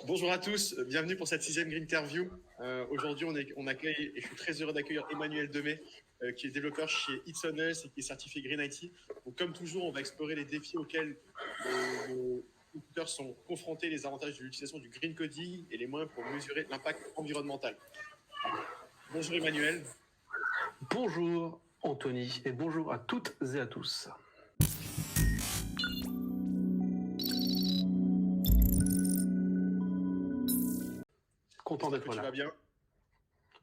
Bonjour à tous, bienvenue pour cette sixième Green Interview. Aujourd'hui, on accueille, et je suis très heureux d'accueillir Emmanuel Demey, qui est développeur chez It's On Us et qui est certifié Green IT. Donc, comme toujours, on va explorer les défis auxquels nos écouteurs sont confrontés, les avantages de l'utilisation du green coding et les moyens pour mesurer l'impact environnemental. Bonjour Emmanuel. Bonjour Anthony et bonjour à toutes et à tous. Content d'être là. Tu vas bien?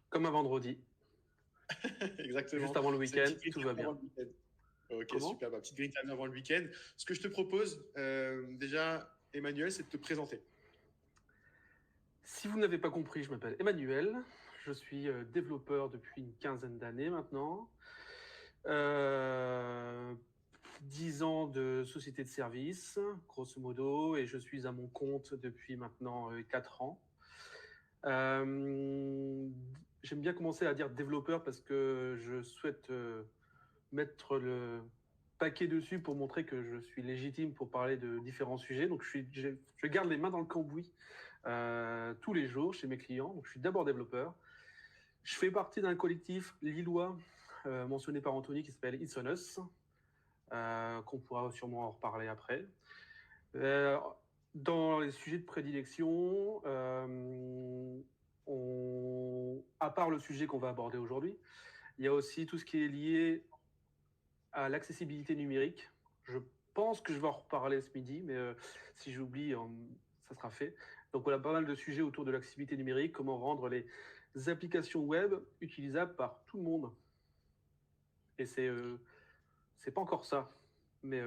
Comme un vendredi. Exactement. Juste avant le week-end, tout va bien. Ok, Comment? super. Petite green time avant le week-end. Ce que je te propose, déjà, Emmanuel, c'est de te présenter. Si vous n'avez pas compris, je m'appelle Emmanuel. Je suis développeur depuis une quinzaine d'années maintenant. 10 ans de société de service, grosso modo, et je suis à mon compte depuis maintenant 4 ans. J'aime bien commencer à dire développeur parce que je souhaite mettre le paquet dessus pour montrer que je suis légitime pour parler de différents sujets. Donc je garde les mains dans le cambouis tous les jours chez mes clients. Donc je suis d'abord développeur. Je fais partie d'un collectif lillois mentionné par Anthony qui s'appelle It's On Us, qu'on pourra sûrement en reparler après. Dans les sujets de prédilection, à part le sujet qu'on va aborder aujourd'hui, il y a aussi tout ce qui est lié à l'accessibilité numérique. Je pense que je vais en reparler ce midi, mais si j'oublie, ça sera fait. Donc on a pas mal de sujets autour de l'accessibilité numérique, comment rendre les applications web utilisables par tout le monde. Et c'est pas encore ça, mais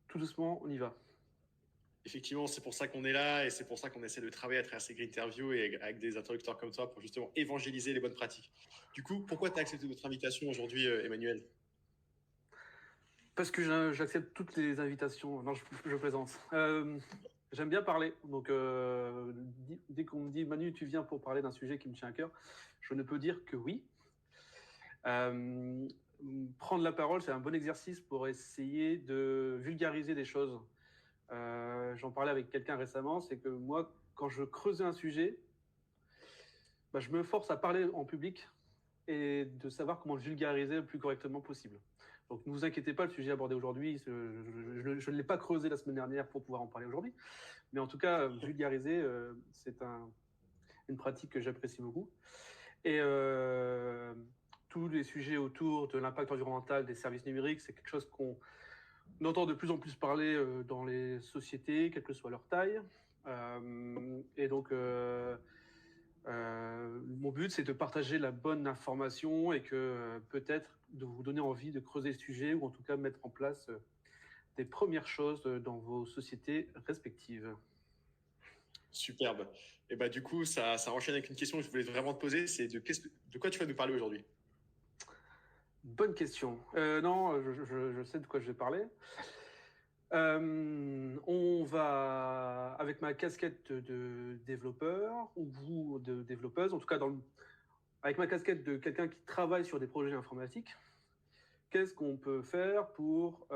tout doucement, on y va. Effectivement, c'est pour ça qu'on est là et c'est pour ça qu'on essaie de travailler à travers ces green interviews et avec des interlocuteurs comme toi pour justement évangéliser les bonnes pratiques. Du coup, pourquoi tu as accepté notre invitation aujourd'hui, Emmanuel? Parce que j'accepte toutes les invitations. Non, je plaisante. J'aime bien parler. Donc, dès qu'on me dit Manu, tu viens pour parler d'un sujet qui me tient à cœur, je ne peux dire que oui. Prendre la parole, c'est un bon exercice pour essayer de vulgariser des choses. J'en parlais avec quelqu'un récemment, c'est que moi, quand je creusais un sujet, je me force à parler en public et de savoir comment le vulgariser le plus correctement possible. Donc ne vous inquiétez pas, le sujet abordé aujourd'hui, je ne l'ai pas creusé la semaine dernière pour pouvoir en parler aujourd'hui. Mais en tout cas, vulgariser, c'est une pratique que j'apprécie beaucoup. Et tous les sujets autour de l'impact environnemental des services numériques, c'est quelque chose qu'on entend de plus en plus parler dans les sociétés, quelle que soit leur taille. Et donc, mon but, c'est de partager la bonne information et que peut-être de vous donner envie de creuser le sujet ou en tout cas mettre en place des premières choses dans vos sociétés respectives. Superbe. Et bah du coup, ça enchaîne avec une question que je voulais vraiment te poser, c'est de quoi tu vas nous parler aujourd'hui? Bonne question. Non, je sais de quoi je vais parler. On va, avec ma casquette de développeur, ou vous de développeuse, en tout cas avec ma casquette de quelqu'un qui travaille sur des projets informatiques, qu'est-ce qu'on peut faire pour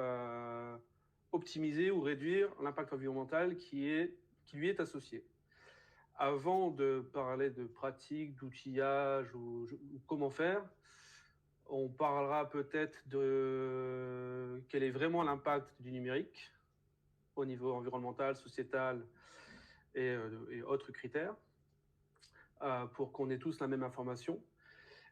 optimiser ou réduire l'impact environnemental qui lui est associé. Avant de parler de pratiques, d'outillage ou comment faire, on parlera peut-être de quel est vraiment l'impact du numérique au niveau environnemental, sociétal et autres critères pour qu'on ait tous la même information.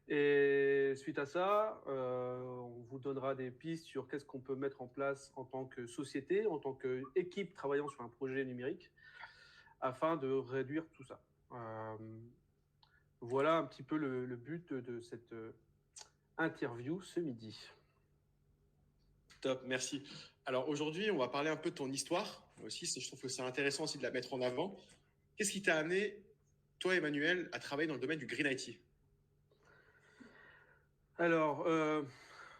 Et suite à ça, on vous donnera des pistes sur qu'est-ce qu'on peut mettre en place en tant que société, en tant qu'équipe travaillant sur un projet numérique, afin de réduire tout ça. Voilà un petit peu le but de cette interview ce midi. Top, merci. Alors aujourd'hui, on va parler un peu de ton histoire aussi. Je trouve que c'est intéressant aussi de la mettre en avant. Qu'est-ce qui t'a amené, toi Emmanuel, à travailler dans le domaine du Green IT? Alors,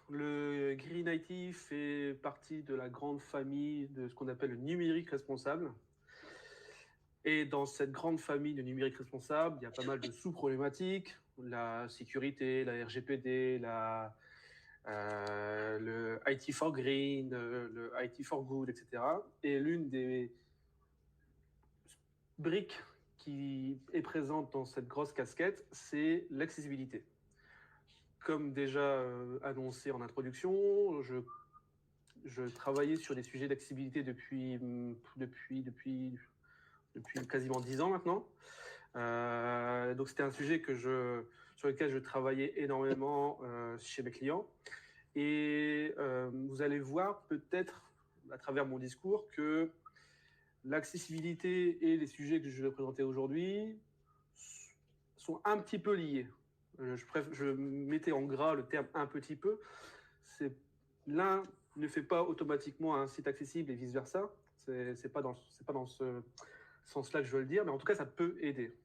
le Green IT fait partie de la grande famille de ce qu'on appelle le numérique responsable. Et dans cette grande famille de numérique responsable, il y a pas mal de sous-problématiques, la sécurité, la RGPD, le IT for Green, le IT for Good, etc. Et l'une des brique qui est présente dans cette grosse casquette, c'est l'accessibilité. Comme déjà annoncé en introduction, je travaillais sur des sujets d'accessibilité depuis quasiment 10 ans maintenant. Donc c'était un sujet sur lequel je travaillais énormément chez mes clients. Et vous allez voir peut-être à travers mon discours que l'accessibilité et les sujets que je vais présenter aujourd'hui sont un petit peu liés. Je mettais en gras le terme un petit peu. L'un ne fait pas automatiquement un site accessible et vice-versa. C'est pas dans ce sens-là que je veux le dire, mais en tout cas, ça peut aider.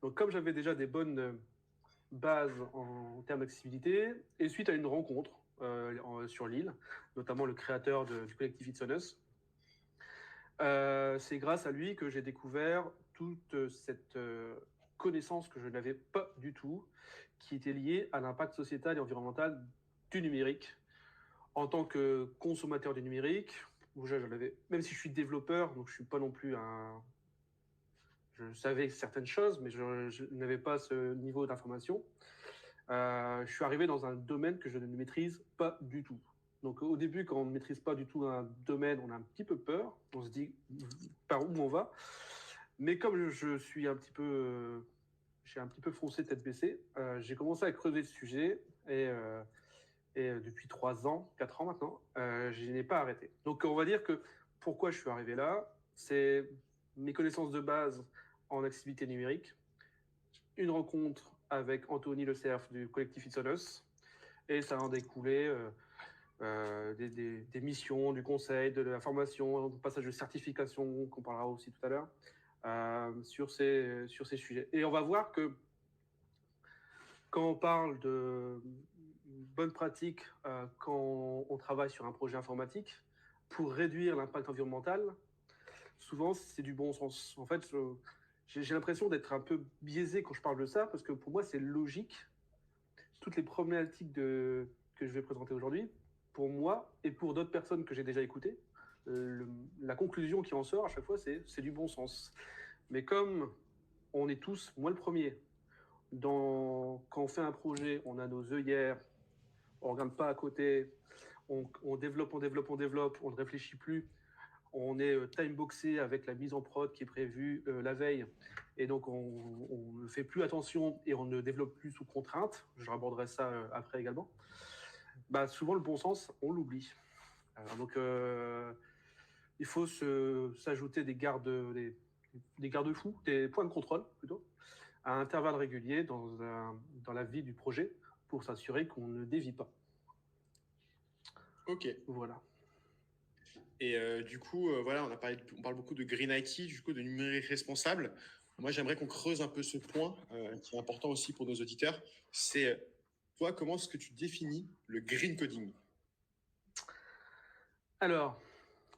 Donc, comme j'avais déjà des bonnes bases en termes d'accessibilité, et suite à une rencontre sur l'île, notamment le créateur du collectif It's On Us, c'est grâce à lui que j'ai découvert toute cette connaissance que je n'avais pas du tout, qui était liée à l'impact sociétal et environnemental du numérique. En tant que consommateur du numérique, même si je suis développeur, donc je suis pas non plus je savais certaines choses, mais je n'avais pas ce niveau d'information. Je suis arrivé dans un domaine que je ne maîtrise pas du tout. Donc au début, quand on ne maîtrise pas du tout un domaine, on a un petit peu peur. On se dit par où on va. Mais comme je suis j'ai un petit peu foncé tête baissée, j'ai commencé à creuser le sujet et depuis 3 ans, 4 ans maintenant, je n'ai pas arrêté. Donc on va dire que pourquoi je suis arrivé là, c'est mes connaissances de base en accessibilité numérique, une rencontre avec Anthony Le Cerf du collectif It's On Us, et ça en découlé des missions, du conseil, de la formation, du passage de certification qu'on parlera aussi tout à l'heure, sur ces sujets. Et on va voir que quand on parle de bonnes pratiques quand on travaille sur un projet informatique, pour réduire l'impact environnemental, souvent c'est du bon sens. En fait, j'ai l'impression d'être un peu biaisé quand je parle de ça, parce que pour moi c'est logique. Toutes les problématiques que je vais présenter aujourd'hui, pour moi et pour d'autres personnes que j'ai déjà écoutées, la conclusion qui en sort à chaque fois, c'est du bon sens. Mais comme on est tous, moi le premier, quand on fait un projet, on a nos œillères, on ne regarde pas à côté, on développe, on ne réfléchit plus, on est time-boxé avec la mise en prod qui est prévue la veille, et donc on ne fait plus attention et on ne développe plus sous contrainte, je raborderai ça après également, bah, souvent le bon sens, on l'oublie. Donc il faut s'ajouter des garde-fous, des points de contrôle plutôt, à intervalles réguliers dans la vie du projet pour s'assurer qu'on ne dévie pas. Ok. Voilà. Et du coup, voilà, on parle beaucoup de Green IT, du coup, de numérique responsable. Moi, j'aimerais qu'on creuse un peu ce point qui est important aussi pour nos auditeurs. C'est toi, comment est-ce que tu définis le green coding? Alors,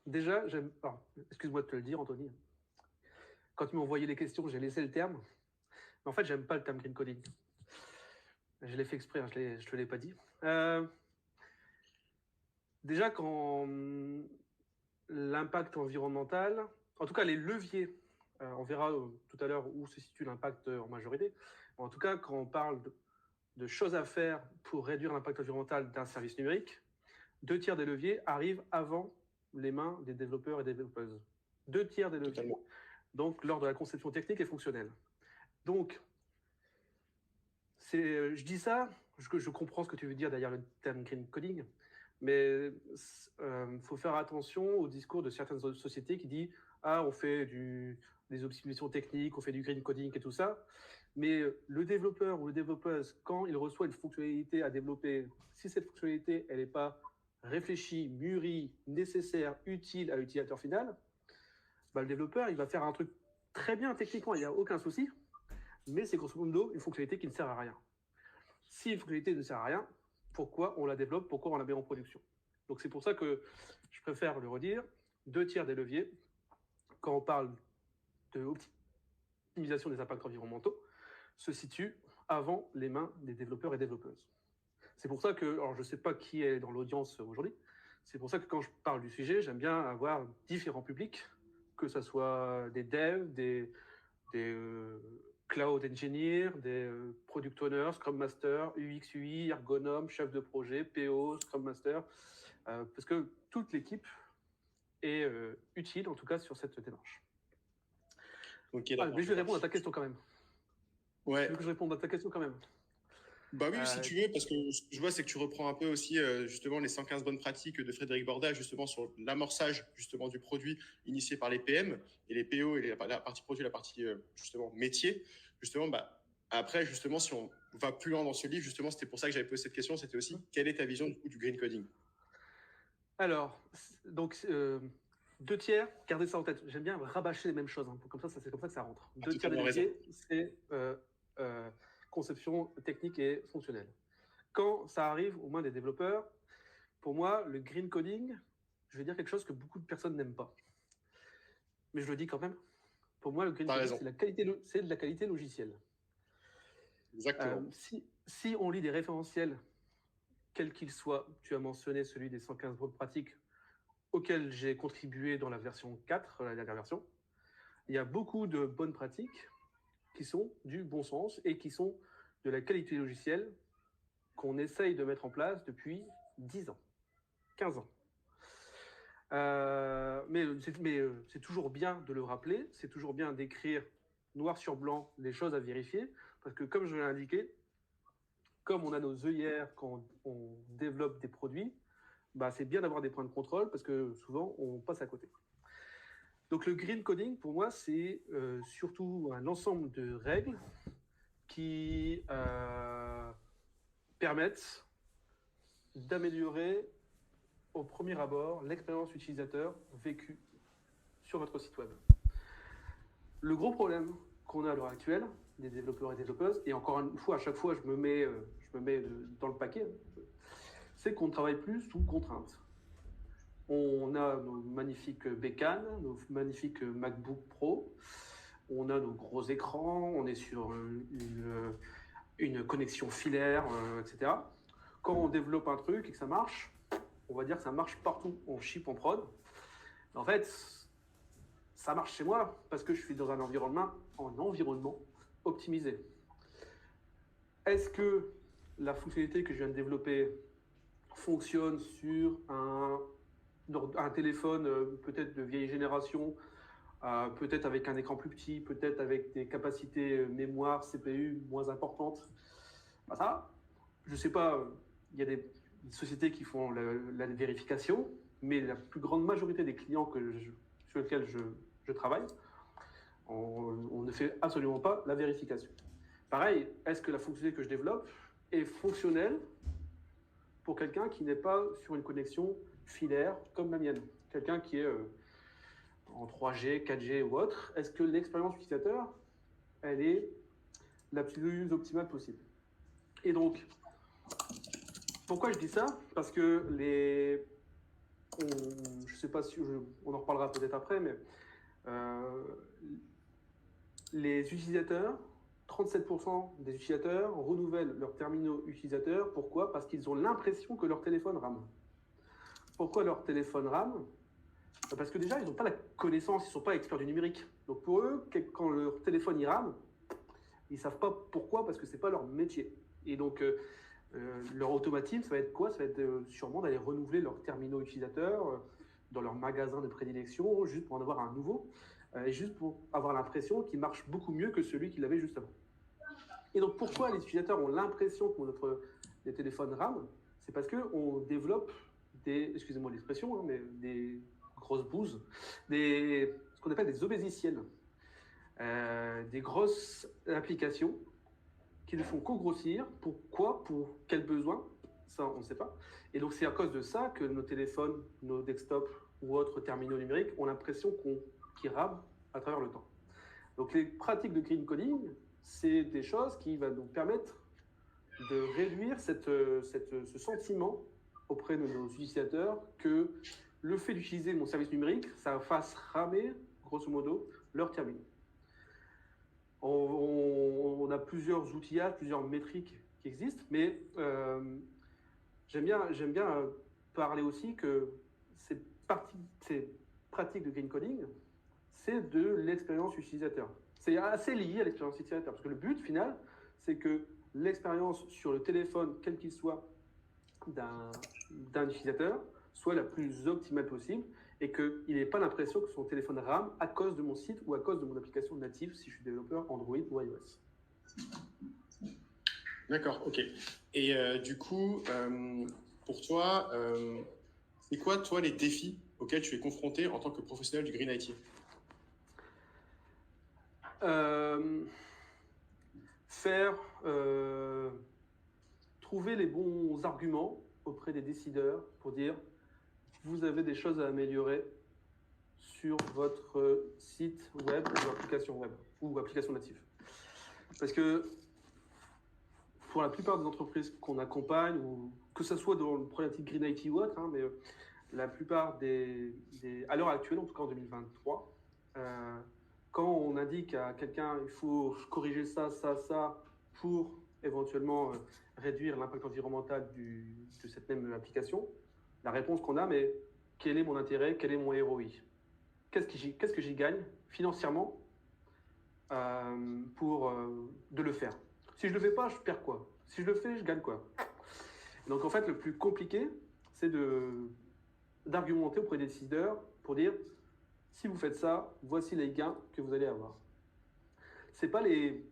déjà, excuse-moi de te le dire, Anthony. Quand tu m'as envoyé les questions, j'ai laissé le terme. Mais en fait, j'aime pas le terme green coding. Je l'ai fait exprès, hein, je ne te l'ai pas dit. Déjà, quand l'impact environnemental, en tout cas les leviers, on verra tout à l'heure où se situe l'impact en majorité, en tout cas quand on parle de choses à faire pour réduire l'impact environnemental d'un service numérique, 2/3 des leviers arrivent avant les mains des développeurs et des développeuses. 2/3 des leviers. Totalement. Donc lors de la conception technique et fonctionnelle. Donc, je dis ça, je comprends ce que tu veux dire derrière le terme green coding, mais faut faire attention au discours de certaines sociétés qui disent « Ah, on fait des optimisations techniques, on fait du green coding et tout ça ». Mais le développeur ou le développeuse, quand il reçoit une fonctionnalité à développer, si cette fonctionnalité elle n'est pas réfléchie, mûrie, nécessaire, utile à l'utilisateur final, bah, le développeur il va faire un truc très bien techniquement, il n'y a aucun souci, mais c'est grosso modo une fonctionnalité qui ne sert à rien. Si une fonctionnalité ne sert à rien, pourquoi on la développe, pourquoi on la met en production? Donc c'est pour ça que je préfère le redire, 2/3 des leviers, quand on parle d'optimisation des impacts environnementaux, se situent avant les mains des développeurs et développeuses. C'est pour ça que, alors je ne sais pas qui est dans l'audience aujourd'hui, c'est pour ça que quand je parle du sujet, j'aime bien avoir différents publics, que ce soit des devs, des des cloud engineers, des product owners, scrum master, UX, UI, ergonome, chef de projet, PO, scrum master, parce que toute l'équipe est utile, en tout cas, sur cette démarche. Ok, d'accord. Mais je vais répondre à ta question quand même. Ouais. Tu veux que je réponde à ta question quand même? Bah oui, si tu veux, parce que ce que je vois, c'est que tu reprends un peu aussi justement les 115 bonnes pratiques de Frédéric Borda, justement sur l'amorçage justement du produit initié par les PM et les PO et la partie produit, la partie justement métier. Justement, bah, après, justement, si on va plus loin dans ce livre, justement, c'était pour ça que j'avais posé cette question, c'était aussi quelle est ta vision du coup du green coding? Alors, donc, 2 tiers, gardez ça en tête. J'aime bien rabâcher les mêmes choses, hein, comme ça, c'est comme ça que ça rentre. 2 tiers des métiers, c'est conception technique et fonctionnelle. Quand ça arrive aux mains des développeurs, pour moi, le green coding, je vais dire quelque chose que beaucoup de personnes n'aiment pas. Mais je le dis quand même. Pour moi, le green coding, c'est de la qualité logicielle. Exactement. Si on lit des référentiels, quels qu'ils soient, tu as mentionné celui des 115 bonnes pratiques auquel j'ai contribué dans la version 4, la dernière version, il y a beaucoup de bonnes pratiques qui sont du bon sens et qui sont de la qualité logicielle qu'on essaye de mettre en place depuis 10 ans, 15 ans. Mais c'est toujours bien de le rappeler, c'est toujours bien d'écrire noir sur blanc les choses à vérifier, parce que comme je l'ai indiqué, comme on a nos œillères quand on développe des produits, bah, c'est bien d'avoir des points de contrôle parce que souvent on passe à côté. Donc le green coding, pour moi, c'est surtout un ensemble de règles qui permettent d'améliorer au premier abord l'expérience utilisateur vécue sur votre site web. Le gros problème qu'on a à l'heure actuelle, des développeurs et développeuses, et encore une fois, à chaque fois, je me mets dans le paquet, c'est qu'on ne travaille plus sous contrainte. On a nos magnifiques bécanes, nos magnifiques MacBook Pro, on a nos gros écrans, on est sur une connexion filaire, etc. Quand on développe un truc et que ça marche, on va dire que ça marche partout, on ship en prod. En fait, ça marche chez moi parce que je suis dans un environnement optimisé. Est-ce que la fonctionnalité que je viens de développer fonctionne sur un téléphone peut-être de vieille génération, peut-être avec un écran plus petit, peut-être avec des capacités mémoire, CPU moins importantes? Bah ça, je ne sais pas, il y a des sociétés qui font la vérification, mais la plus grande majorité des clients sur lesquels je travaille, on ne fait absolument pas la vérification. Pareil, est-ce que la fonctionnalité que je développe est fonctionnelle pour quelqu'un qui n'est pas sur une connexion filaire comme la mienne, quelqu'un qui est en 3G, 4G ou autre? Est-ce que l'expérience utilisateur, elle est la plus optimale possible? Et donc, pourquoi je dis ça? Parce que je ne sais pas si on en reparlera peut-être après, mais les utilisateurs, 37% des utilisateurs renouvellent leurs terminaux utilisateurs. Pourquoi? Parce qu'ils ont l'impression que leur téléphone rame. Pourquoi leur téléphone rame? Parce que déjà, ils n'ont pas la connaissance, ils ne sont pas experts du numérique. Donc pour eux, quand leur téléphone rame, ils ne savent pas pourquoi, parce que ce n'est pas leur métier. Et donc, leur automatisme, ça va être quoi? Ça va être sûrement d'aller renouveler leurs terminaux utilisateurs dans leur magasin de prédilection, juste pour en avoir un nouveau, et juste pour avoir l'impression qu'il marche beaucoup mieux que celui qu'il avait juste avant. Et donc, pourquoi les utilisateurs ont l'impression que les téléphones rament? C'est parce qu'on développe excusez-moi l'expression, hein, mais des grosses bouses, ce qu'on appelle des obésiciels, des grosses applications qui ne font qu'engrossir. Pourquoi? Pour quel besoin? Ça, on ne sait pas. Et donc, c'est à cause de ça que nos téléphones, nos desktops ou autres terminaux numériques ont l'impression qu'ils rament à travers le temps. Donc, les pratiques de green coding, c'est des choses qui vont nous permettre de réduire ce sentiment auprès de nos utilisateurs que le fait d'utiliser mon service numérique, ça fasse ramer, grosso modo, leur terminal. On a plusieurs outillages, plusieurs métriques qui existent, mais j'aime bien parler aussi que ces pratiques de green coding, c'est de l'expérience utilisateur. c'est assez lié à l'expérience utilisateur, parce que le but final, c'est que l'expérience sur le téléphone, quel qu'il soit, d'un utilisateur, soit la plus optimale possible, et qu'il n'ait pas l'impression que son téléphone rame à cause de mon site ou à cause de mon application native si je suis développeur Android ou iOS. D'accord, ok. Et du coup, pour toi, c'est quoi, toi, les défis auxquels tu es confronté en tant que professionnel du Green IT? Trouver les bons arguments auprès des décideurs pour dire vous avez des choses à améliorer sur votre site web ou application web ou application native. Parce que pour la plupart des entreprises qu'on accompagne, ou que ce soit dans le problématique Green IT ou autre, mais la plupart à l'heure actuelle, en tout cas en 2023, quand on indique à quelqu'un il faut corriger ça, pour éventuellement réduire l'impact environnemental de cette même application, la réponse qu'on a, mais quel est mon intérêt, quel est mon ROI? Qu'est-ce que j'y gagne financièrement de le faire? Si je ne le fais pas, je perds quoi? Si je le fais, je gagne quoi? Donc en fait, le plus compliqué, c'est d'argumenter auprès des décideurs pour dire si vous faites ça, voici les gains que vous allez avoir. C'est pas les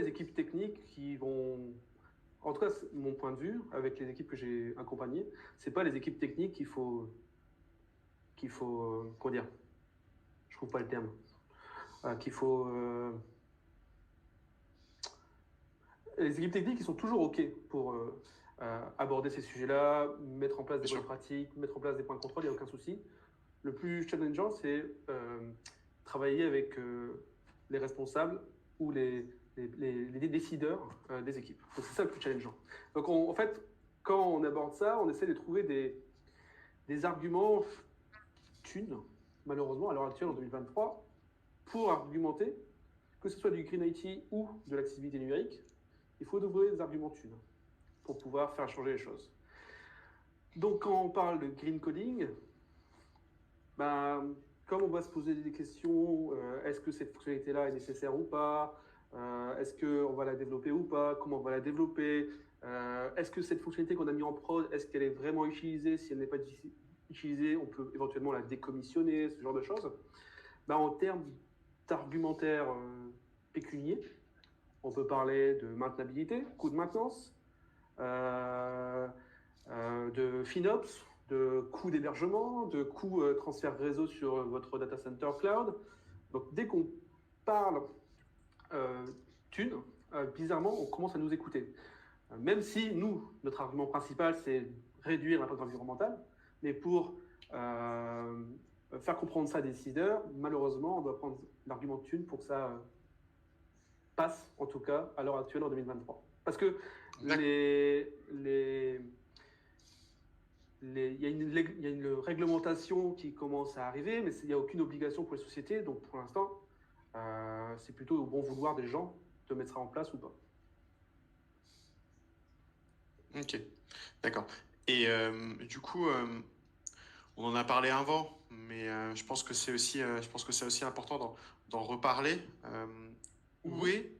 équipes techniques qui vont, en tout cas mon point de vue avec les équipes que j'ai accompagnées, c'est pas les équipes techniques qu'il faut comment dire, je trouve pas le terme, qu'il faut les équipes techniques qui sont toujours OK pour aborder ces sujets-là, mettre en place des bonnes pratiques, mettre en place des points de contrôle, il n'y a aucun souci. Le plus challengeant, c'est travailler avec les responsables ou les décideurs des équipes. Donc c'est ça le plus challengeant. Donc en fait, quand on aborde ça, on essaie de trouver des arguments thunes, malheureusement, à l'heure actuelle, en 2023, pour argumenter, que ce soit du Green IT ou de l'accessibilité numérique, il faut trouver des arguments thunes pour pouvoir faire changer les choses. Donc quand on parle de green coding, comme on va se poser des questions, est-ce que cette fonctionnalité-là est nécessaire ou pas, est-ce qu'on va la développer ou pas, comment on va la développer, est-ce que cette fonctionnalité qu'on a mis en prod, est-ce qu'elle est vraiment utilisée? Si elle n'est pas utilisée, on peut éventuellement la décommissionner, ce genre de choses. En termes d'argumentaire pécunier, on peut parler de maintenabilité, coût de maintenance, de FinOps, de coût d'hébergement, de coût transfert réseau sur votre data center cloud. Donc dès qu'on parle thunes, bizarrement, on commence à nous écouter. Même si nous, notre argument principal, c'est réduire l'impact environnemental, mais pour faire comprendre ça à des décideurs, malheureusement, on doit prendre l'argument de thunes pour que ça passe, en tout cas, à l'heure actuelle, en 2023. Parce que il y a une réglementation qui commence à arriver, mais il n'y a aucune obligation pour les sociétés. Donc, pour l'instant, c'est plutôt au bon vouloir des gens de mettre ça en place ou pas. Ok, d'accord. Et du coup, on en a parlé avant, mais je pense que c'est aussi, important d'en reparler. Où est,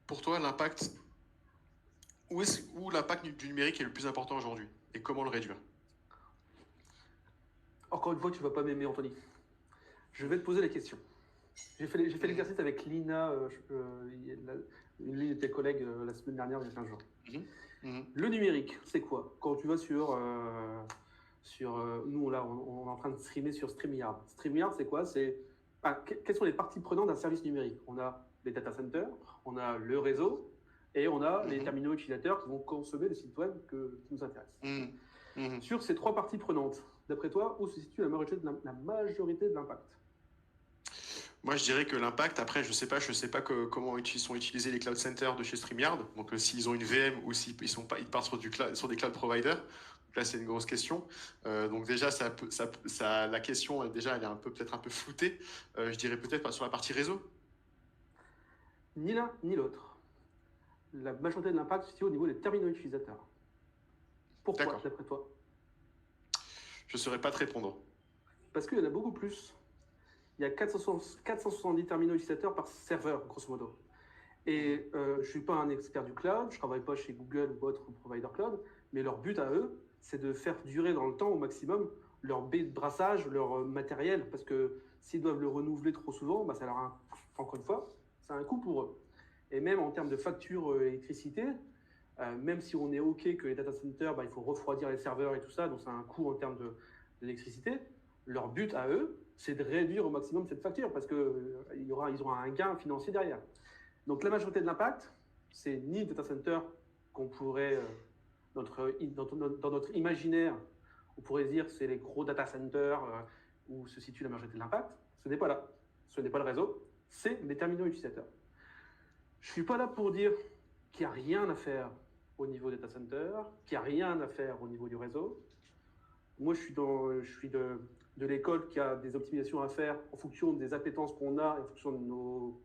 pour toi, l'impact où l'impact du numérique est le plus important aujourd'hui et comment le réduire? Encore une fois, tu ne vas pas m'aimer, Anthony. Je vais te poser la question. J'ai fait l'exercice avec Lina, une de tes collègues, la semaine dernière, il y a 15 jours. Le numérique, c'est quoi? Quand tu vas sur nous, là, on est en train de streamer sur StreamYard. StreamYard, c'est quoi? Quelles sont les parties prenantes d'un service numérique? On a les data centers, on a le réseau, et on a les terminaux utilisateurs qui vont consommer le site web qui nous intéresse. Sur ces trois parties prenantes, d'après toi, où se situe la majorité de l'impact? Moi, je dirais que l'impact, après, je sais pas comment sont utilisés les cloud centers de chez StreamYard. Donc, s'ils ont une VM ou s'ils partent sur des cloud providers. Donc là, c'est une grosse question. Donc déjà, la question, déjà, elle est peut-être un peu floutée. Je dirais peut-être sur la partie réseau. Ni l'un ni l'autre. La majorité de l'impact se situe au niveau des terminaux utilisateurs. Pourquoi, d'après toi? Je ne saurais pas te répondre. Parce qu'il y en a beaucoup plus. il y a 470 terminaux utilisateurs par serveur, grosso modo. Et je ne suis pas un expert du cloud, je ne travaille pas chez Google ou autre provider cloud, mais leur but à eux, c'est de faire durer dans le temps au maximum leur baie de brassage, leur matériel, parce que s'ils doivent le renouveler trop souvent, bah ça leur a encore une fois, c'est un coût pour eux. Et même en termes de facture électricité, même si on est OK que les data centers, bah, il faut refroidir les serveurs et tout ça, donc c'est un coût en termes d'électricité, leur but à eux, c'est de réduire au maximum cette facture, parce qu'ils auront un gain financier derrière. Donc la majorité de l'impact, c'est ni le data center qu'on pourrait, dans notre imaginaire, on pourrait dire que c'est les gros data centers où se situe la majorité de l'impact. Ce n'est pas là. Ce n'est pas le réseau, c'est les terminaux utilisateurs. Je ne suis pas là pour dire qu'il n'y a rien à faire au niveau des data centers, qu'il n'y a rien à faire au niveau du réseau. Moi, je suis de l'école qui a des optimisations à faire en fonction des appétences qu'on a et en fonction de nos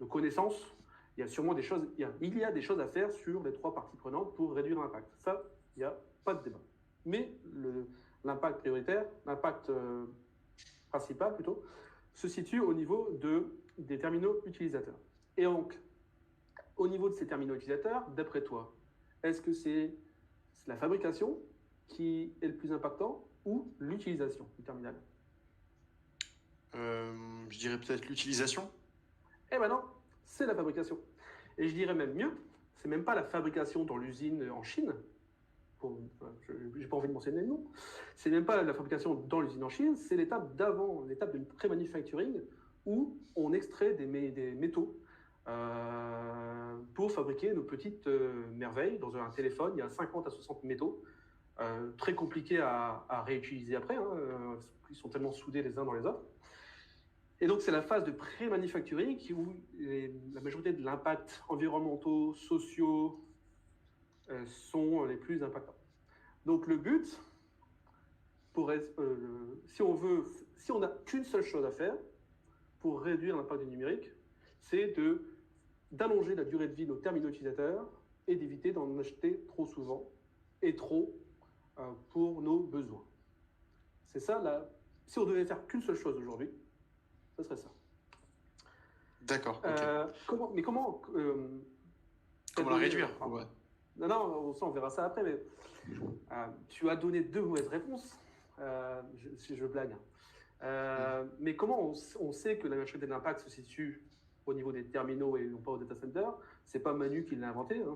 connaissances. Il y a sûrement des choses, il y a des choses à faire sur les trois parties prenantes pour réduire l'impact. Ça, il n'y a pas de débat. Mais l'impact prioritaire, l'impact principal plutôt, se situe au niveau des terminaux utilisateurs. Et donc, au niveau de ces terminaux utilisateurs, d'après toi, est-ce que c'est la fabrication qui est le plus impactant ou l'utilisation du terminal? Je dirais peut-être l'utilisation. Eh ben non, c'est la fabrication. Et je dirais même mieux, c'est même pas la fabrication dans l'usine en Chine, j'ai pas envie de mentionner le nom, c'est même pas la fabrication dans l'usine en Chine, c'est l'étape d'avant, l'étape de pré-manufacturing où on extrait des métaux pour fabriquer nos petites merveilles. Dans un téléphone, il y a 50 à 60 métaux, très compliqués à réutiliser après, hein, ils sont tellement soudés les uns dans les autres. Et donc, c'est la phase de pré-manufacturing où la majorité de l'impact environnementaux, sociaux sont les plus impactants. Donc, le but, si on n'a qu'une seule chose à faire pour réduire l'impact du numérique, c'est d'allonger la durée de vie de nos terminaux utilisateurs et d'éviter d'en acheter trop souvent et trop pour nos besoins. C'est ça, si on devait faire qu'une seule chose aujourd'hui, ce serait ça. D'accord. Okay. Comment la réduire? Ouais. Non, on verra ça après, mais tu as donné 2 mauvaises réponses, si je blague. Mais comment on sait que la majorité de l'impact se situe au niveau des terminaux et non pas au data center? C'est pas Manu qui l'a inventé, hein,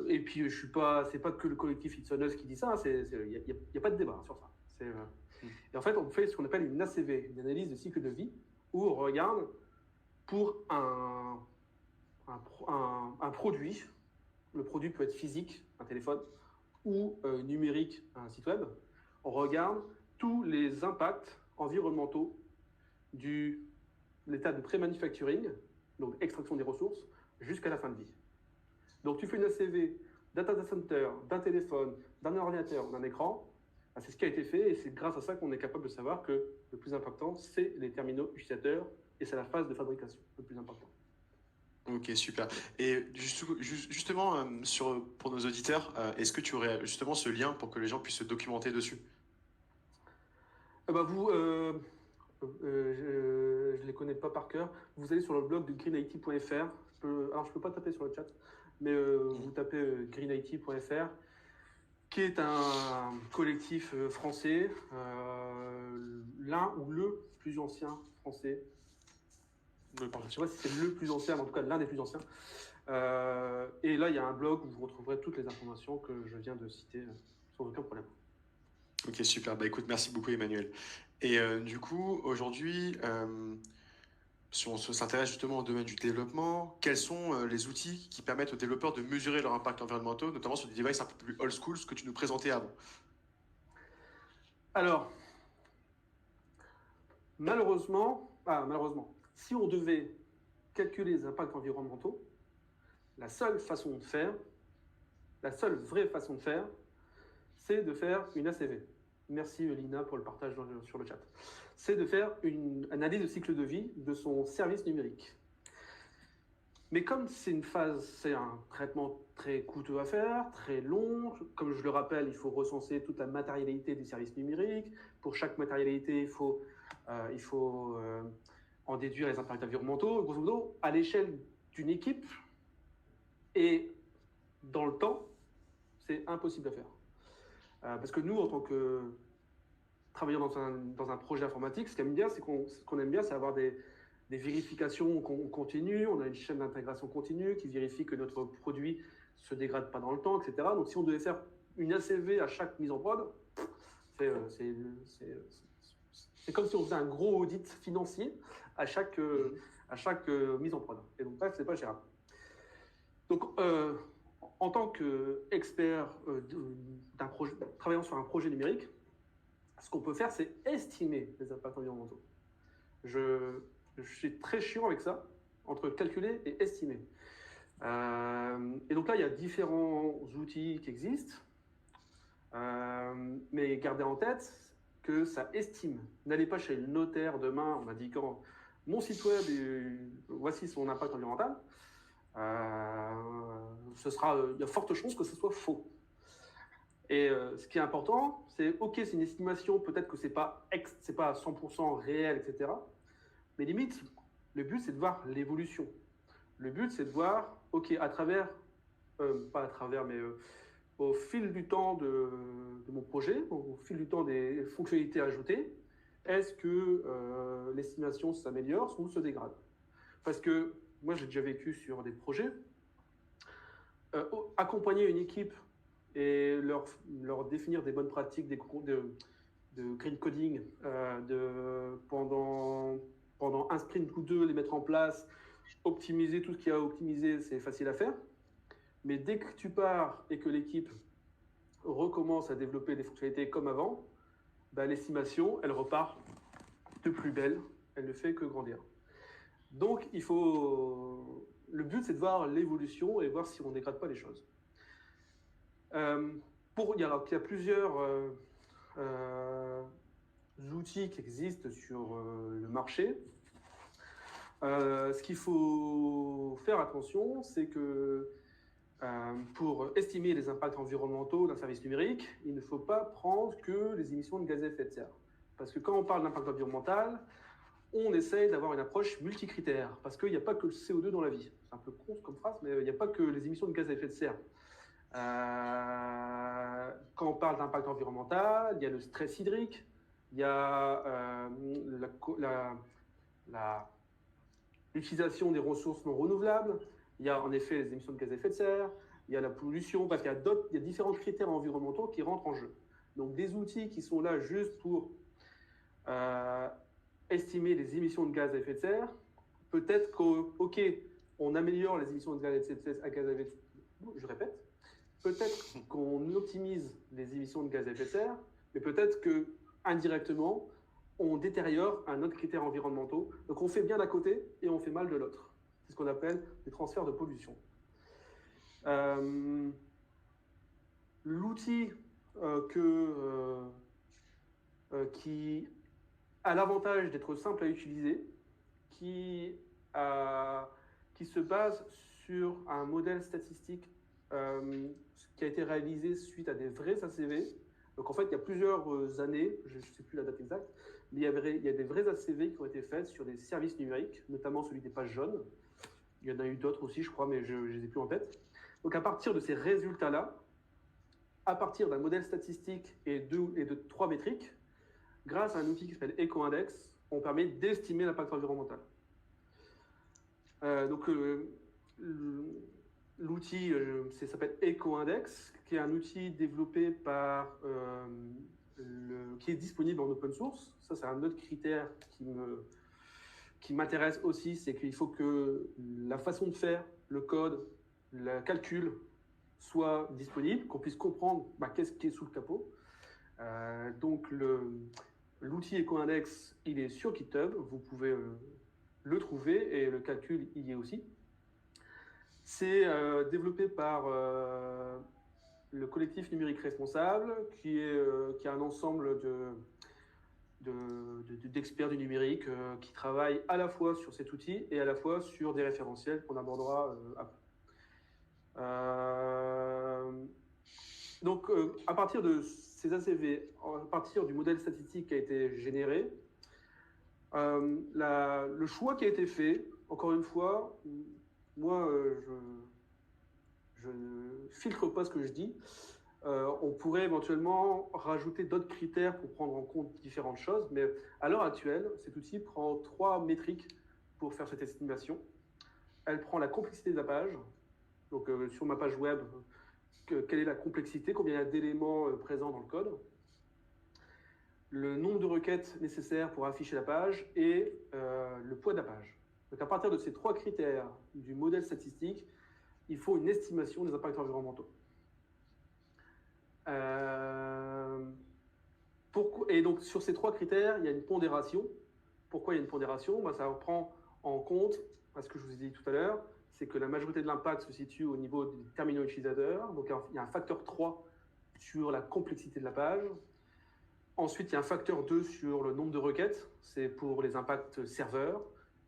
et puis c'est pas que le collectif It's On Us qui dit ça, il n'y a pas de débat sur ça. Et en fait, on fait ce qu'on appelle une ACV, une analyse de cycle de vie, où on regarde pour un produit. Le produit peut être physique, un téléphone, ou numérique, un site web. On regarde tous les impacts environnementaux de l'état de pré-manufacturing, donc extraction des ressources, jusqu'à la fin de vie. Donc tu fais une ACV d'un data center, d'un téléphone, d'un ordinateur, d'un écran. C'est ce qui a été fait et c'est grâce à ça qu'on est capable de savoir que le plus important, c'est les terminaux utilisateurs et c'est la phase de fabrication le plus important. Ok, super. Et justement, pour nos auditeurs, est-ce que tu aurais justement ce lien pour que les gens puissent se documenter dessus? Je ne les connais pas par cœur. Vous allez sur le blog de greenIT.fr. Alors, je ne peux pas taper sur le chat, mais vous tapez greenIT.fr, qui est un collectif français, l'un ou le plus ancien français. Je ne sais pas si c'est le plus ancien, mais en tout cas l'un des plus anciens. Et là, il y a un blog où vous retrouverez toutes les informations que je viens de citer sans aucun problème. Ok, super. Bah, écoute, merci beaucoup Emmanuel. Et du coup, aujourd'hui, si on s'intéresse justement au domaine du développement, quels sont les outils qui permettent aux développeurs de mesurer leur impact environnemental, notamment sur des devices un peu plus old school, ce que tu nous présentais avant? Alors, malheureusement, si on devait calculer les impacts environnementaux, la seule vraie façon de faire, c'est de faire une ACV. Merci Lina pour le partage sur le chat. C'est de faire une analyse de cycle de vie de son service numérique. Mais comme c'est un traitement très coûteux à faire, très long, comme je le rappelle, il faut recenser toute la matérialité du service numérique. Pour chaque matérialité, il faut en déduire les impacts environnementaux. Grosso modo, à l'échelle d'une équipe et dans le temps, c'est impossible à faire. Parce que nous, en tant que travaillant dans un projet informatique, ce qu'on aime bien, c'est avoir des vérifications continues. On a une chaîne d'intégration continue qui vérifie que notre produit ne se dégrade pas dans le temps, etc. Donc, si on devait faire une ACV à chaque mise en prod, c'est comme si on faisait un gros audit financier à chaque mise en prod. Et donc, bref, c'est pas gérable. Donc, en tant qu'expert travaillant sur un projet numérique, ce qu'on peut faire, c'est estimer les impacts environnementaux. Je suis très chiant avec ça, entre calculer et estimer. Et donc là, il y a différents outils qui existent, mais gardez en tête que ça estime. N'allez pas chez le notaire demain en indiquant mon site web et voici son impact environnemental. Il y a forte chance que ce soit faux. Et ce qui est important, c'est ok, c'est une estimation, peut-être que c'est pas à 100% réel, etc. Mais limite, le but c'est de voir l'évolution. Le but c'est de voir, ok, pas à travers, mais au fil du temps de mon projet, au fil du temps des fonctionnalités ajoutées, est-ce que l'estimation s'améliore ou se dégrade? Parce que moi j'ai déjà vécu sur des projets, accompagner une équipe et leur définir des bonnes pratiques de green coding pendant un sprint ou deux, les mettre en place, optimiser tout ce qu'il y a à optimiser, c'est facile à faire. Mais dès que tu pars et que l'équipe recommence à développer des fonctionnalités comme avant, bah, l'estimation, elle repart de plus belle, elle ne fait que grandir. Donc, le but, c'est de voir l'évolution et voir si on ne dégrade pas les choses. Il y a plusieurs outils qui existent sur le marché. Ce qu'il faut faire attention, c'est que pour estimer les impacts environnementaux d'un service numérique, il ne faut pas prendre que les émissions de gaz à effet de serre. Parce que quand on parle d'impact environnemental, on essaye d'avoir une approche multicritère, parce qu'il n'y a pas que le CO2 dans la vie. C'est un peu con comme phrase, mais il n'y a pas que les émissions de gaz à effet de serre. Quand on parle d'impact environnemental, il y a le stress hydrique, il y a l'utilisation des ressources non renouvelables, il y a en effet les émissions de gaz à effet de serre, il y a la pollution, bref, il y a différents critères environnementaux qui rentrent en jeu. Donc des outils qui sont là juste pour estimer les émissions de gaz à effet de serre, peut-être ok, on améliore les émissions de gaz à effet de serre, je répète, peut-être qu'on optimise les émissions de gaz à effet de serre, mais peut-être que indirectement, on détériore un autre critère environnemental. Donc on fait bien d'un côté et on fait mal de l'autre. C'est ce qu'on appelle des transferts de pollution. L'outil qui a l'avantage d'être simple à utiliser, qui se base sur un modèle statistique qui a été réalisé suite à des vrais ACV. Donc en fait, il y a plusieurs années, je ne sais plus la date exacte, mais il y a des vrais ACV qui ont été faits sur des services numériques, notamment celui des pages jaunes. Il y en a eu d'autres aussi, je crois, mais je ne les ai plus en tête. Donc à partir de ces résultats-là, à partir d'un modèle statistique et de 3 métriques, grâce à un outil qui s'appelle EcoIndex, on permet d'estimer l'impact environnemental. L'outil s'appelle EcoIndex, qui est un outil développé qui est disponible en open source. Ça, c'est un autre critère qui m'intéresse aussi, c'est qu'il faut que la façon de faire, le code, le calcul soit disponible, qu'on puisse comprendre qu'est-ce qui est sous le capot. Donc l'outil EcoIndex, il est sur GitHub, vous pouvez le trouver et le calcul y est aussi. C'est développé par le collectif numérique responsable, qui est un ensemble d'experts du numérique qui travaillent à la fois sur cet outil et à la fois sur des référentiels qu'on abordera après. Donc, à partir de ces ACV, à partir du modèle statistique qui a été généré, le choix qui a été fait, encore une fois, moi, je ne filtre pas ce que je dis. On pourrait éventuellement rajouter d'autres critères pour prendre en compte différentes choses, mais à l'heure actuelle, cet outil prend 3 métriques pour faire cette estimation. Elle prend la complexité de la page, donc sur ma page web, quelle est la complexité, combien il y a d'éléments présents dans le code, le nombre de requêtes nécessaires pour afficher la page et le poids de la page. Donc à partir de ces 3 critères du modèle statistique, il faut une estimation des impacts environnementaux. Et donc sur ces 3 critères, il y a une pondération. Pourquoi il y a une pondération? Ça prend en compte, ce que je vous ai dit tout à l'heure, c'est que la majorité de l'impact se situe au niveau des terminaux utilisateurs. Donc il y a un facteur 3 sur la complexité de la page. Ensuite, il y a un facteur 2 sur le nombre de requêtes, c'est pour les impacts serveurs.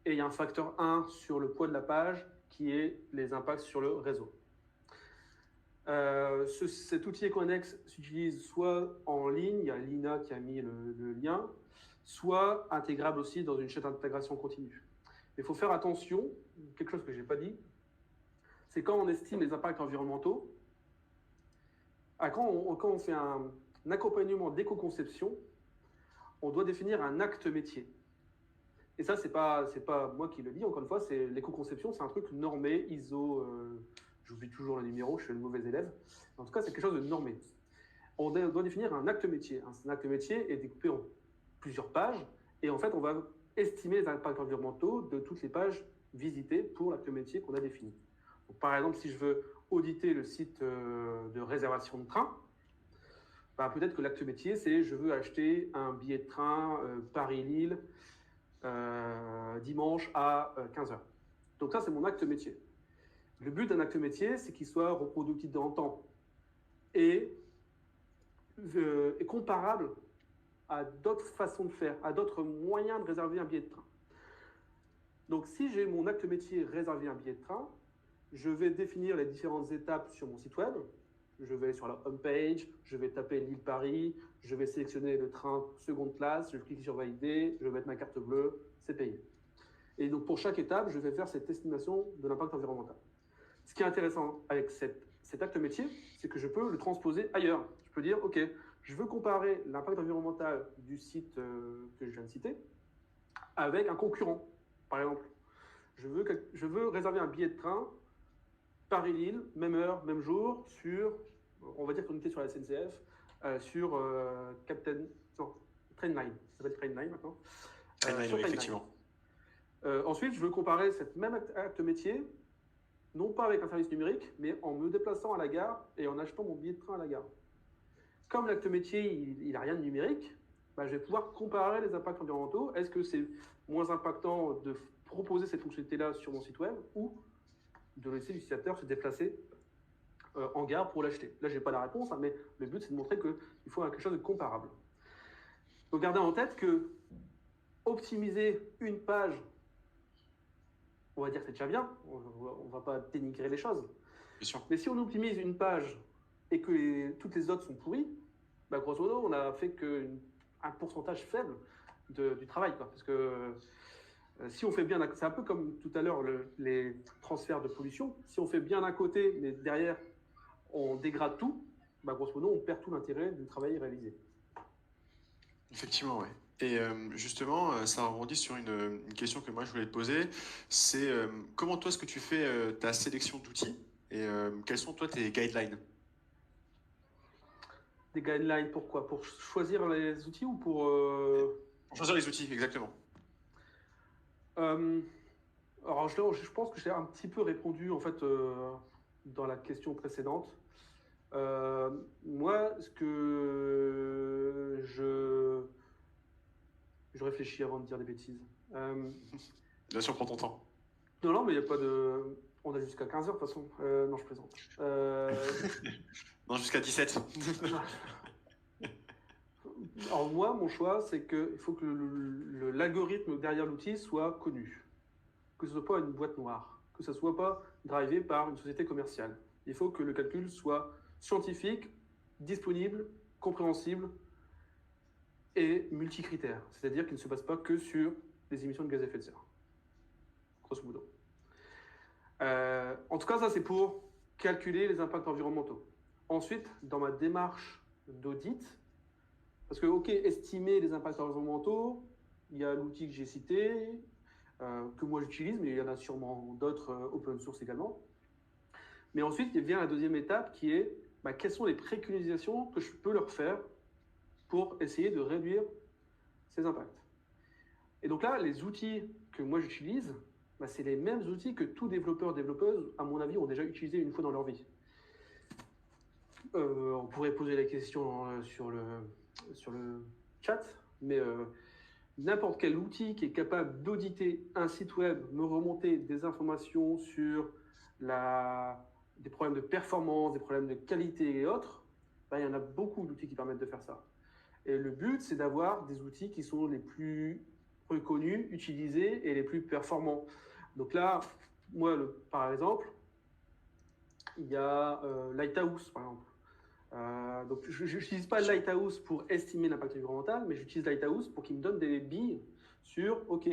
Et il y a un facteur 1 sur le poids de la page, qui est les impacts sur le réseau. Cet outil EcoIndex s'utilise soit en ligne, il y a Lina qui a mis le lien, soit intégrable aussi dans une chaîne d'intégration continue. Il faut faire attention, quelque chose que je n'ai pas dit, c'est quand on estime les impacts environnementaux, quand on fait un accompagnement d'éco-conception, on doit définir un acte métier. Et ça, c'est pas moi qui le dis, encore une fois, c'est l'éco-conception, c'est un truc normé, ISO, j'oublie toujours le numéro, je suis le mauvais élève. En tout cas, c'est quelque chose de normé. On doit définir un acte métier. Un acte métier est découpé en plusieurs pages, et en fait, on va estimer les impacts environnementaux de toutes les pages visitées pour l'acte métier qu'on a défini. Donc, par exemple, si je veux auditer le site de réservation de train, peut-être que l'acte métier, c'est je veux acheter un billet de train Paris-Lille dimanche à 15h. Donc ça, c'est mon acte métier. Le but d'un acte métier, c'est qu'il soit reproductible dans le temps et comparable à d'autres façons de faire, à d'autres moyens de réserver un billet de train. Donc si j'ai mon acte métier réserver un billet de train, je vais définir les différentes étapes sur mon site web. Je vais sur la home page, je vais taper Lille-Paris, je vais sélectionner le train seconde classe, je clique sur valider, je vais mettre ma carte bleue, c'est payé. Et donc pour chaque étape, je vais faire cette estimation de l'impact environnemental. Ce qui est intéressant avec cet acte métier, c'est que je peux le transposer ailleurs. Je peux dire, OK, je veux comparer l'impact environnemental du site que je viens de citer avec un concurrent. Par exemple, je veux réserver un billet de train Paris-Lille, même heure, même jour, on va dire qu'on était sur la SNCF, sur Trainline. Ça s'appelle Trainline maintenant. Trainline, oui, effectivement. Ensuite, je veux comparer cette même acte métier, non pas avec un service numérique, mais en me déplaçant à la gare et en achetant mon billet de train à la gare. Comme l'acte métier, il n'a rien de numérique, je vais pouvoir comparer les impacts environnementaux. Est-ce que c'est moins impactant de proposer cette fonctionnalité-là sur mon site web ou de laisser l'utilisateur se déplacer en gare pour l'acheter? Là, je n'ai pas la réponse, mais le but, c'est de montrer qu'il faut quelque chose de comparable. Donc, gardez en tête que optimiser une page, on va dire que c'est déjà bien, on ne va pas dénigrer les choses. Bien sûr. Mais si on optimise une page et que toutes les autres sont pourries, grosso modo, on n'a fait qu'un pourcentage faible du travail, quoi. Parce que si on fait bien, c'est un peu comme tout à l'heure les transferts de pollution. Si on fait bien d'un côté, mais derrière on dégrade tout, grosso modo on perd tout l'intérêt du travail réalisé. Effectivement, oui. Et justement, ça rebondit sur une question que moi je voulais te poser. C'est comment toi est-ce que tu fais ta sélection d'outils et quels sont toi tes guidelines? Des guidelines pourquoi? Pour choisir les outils ou pour choisir les outils, exactement. Alors, je pense que j'ai un petit peu répondu en fait dans la question précédente. Moi, ce que je réfléchis avant de dire des bêtises. Bien sûr, prends ton temps. Non, mais il n'y a pas de... On a jusqu'à 15h de toute façon. Non, je plaisante. Non, jusqu'à 17. Alors moi, mon choix, c'est qu'il faut que l'algorithme derrière l'outil soit connu, que ce ne soit pas une boîte noire, que ce ne soit pas drivé par une société commerciale. Il faut que le calcul soit scientifique, disponible, compréhensible et multicritère, c'est-à-dire qu'il ne se base pas que sur les émissions de gaz à effet de serre, grosso modo. En tout cas, ça c'est pour calculer les impacts environnementaux. Ensuite, dans ma démarche d'audit, parce que, ok, estimer les impacts environnementaux, il y a l'outil que j'ai cité, que moi j'utilise, mais il y en a sûrement d'autres open source également. Mais ensuite, il vient la deuxième étape qui est quelles sont les préconisations que je peux leur faire pour essayer de réduire ces impacts. Et donc là, les outils que moi j'utilise, c'est les mêmes outils que tout développeur, développeuse, à mon avis, ont déjà utilisé une fois dans leur vie. On pourrait poser la question sur le chat, mais n'importe quel outil qui est capable d'auditer un site web, me remonter des informations sur des problèmes de performance, des problèmes de qualité et autres, il y en a beaucoup d'outils qui permettent de faire ça. Et le but, c'est d'avoir des outils qui sont les plus reconnus, utilisés et les plus performants. Donc là, moi, par exemple, il y a Lighthouse, par exemple. Donc je n'utilise pas Lighthouse pour estimer l'impact environnemental, mais j'utilise Lighthouse pour qu'il me donne des billes sur, ok,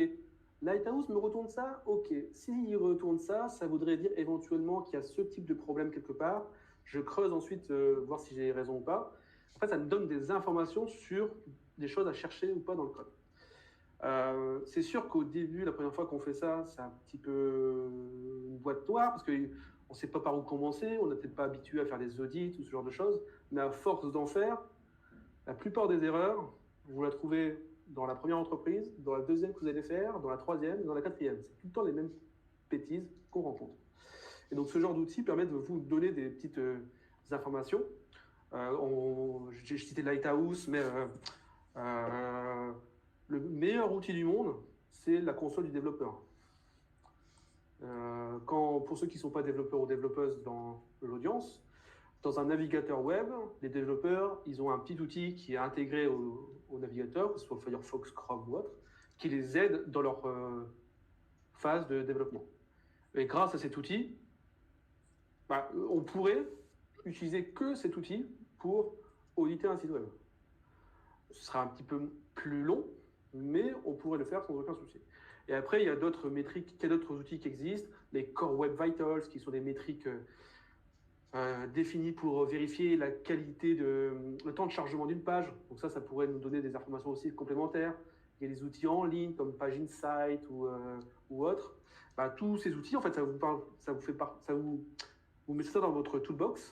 Lighthouse me retourne ça, ok, s'il retourne ça, ça voudrait dire éventuellement qu'il y a ce type de problème quelque part. Je creuse ensuite, voir si j'ai raison ou pas. En fait, ça me donne des informations sur des choses à chercher ou pas dans le code. C'est sûr qu'au début, la première fois qu'on fait ça, c'est un petit peu une boîte noire, parce qu'on ne sait pas par où commencer, on n'est peut-être pas habitué à faire des audits ou ce genre de choses, mais à force d'en faire, la plupart des erreurs, vous la trouvez dans la première entreprise, dans la deuxième que vous allez faire, dans la troisième, dans la quatrième. C'est tout le temps les mêmes bêtises qu'on rencontre. Et donc ce genre d'outils permet de vous donner des petites informations. J'ai cité Lighthouse, mais le meilleur outil du monde, c'est la console du développeur. Pour ceux qui ne sont pas développeurs ou développeuses dans l'audience, dans un navigateur web, les développeurs, ils ont un petit outil qui est intégré au navigateur, que ce soit Firefox, Chrome ou autre, qui les aide dans leur phase de développement. Et grâce à cet outil, on pourrait utiliser que cet outil pour auditer un site web. Ce sera un petit peu plus long, mais on pourrait le faire sans aucun souci. Et après, il y a d'autres métriques, il y a d'autres outils qui existent, les Core Web Vitals, qui sont des métriques définies pour vérifier la qualité le temps de chargement d'une page. Donc ça pourrait nous donner des informations aussi complémentaires. Il y a des outils en ligne comme Page Insight ou autres. Tous ces outils, en fait, vous mettez ça dans votre toolbox.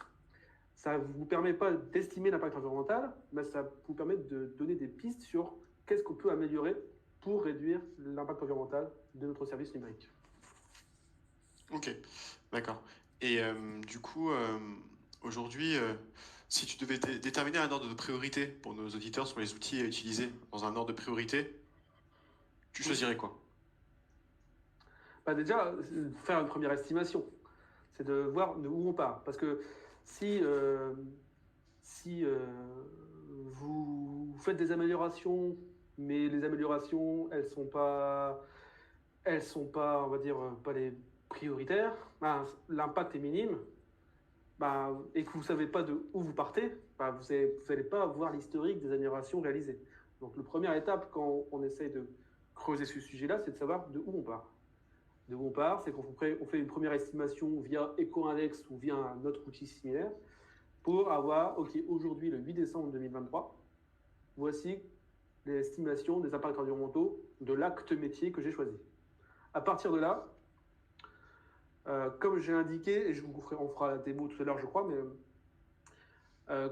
Ça ne vous permet pas d'estimer l'impact environnemental, mais ça vous permet de donner des pistes sur qu'est-ce qu'on peut améliorer pour réduire l'impact environnemental de notre service numérique. Ok, d'accord. Et du coup, aujourd'hui, si tu devais déterminer un ordre de priorité pour nos auditeurs sur les outils à utiliser dans un ordre de priorité, tu choisirais quoi? Déjà, faire une première estimation, c'est de voir de où on part. Parce que si vous faites des améliorations, mais les améliorations, elles sont pas, on va dire, pas les prioritaires, l'impact est minime, et que vous ne savez pas de où vous partez, vous n'allez pas voir l'historique des améliorations réalisées. Donc, la première étape, quand on essaye de creuser ce sujet-là, c'est de savoir de où on part. De où on part, c'est qu'on fait une première estimation via EcoIndex ou via un autre outil similaire pour avoir, ok, aujourd'hui, le 8 décembre 2023, voici l'estimation des impacts environnementaux de l'acte métier que j'ai choisi. À partir de là, comme j'ai indiqué, et on fera la démo tout à l'heure, je crois, mais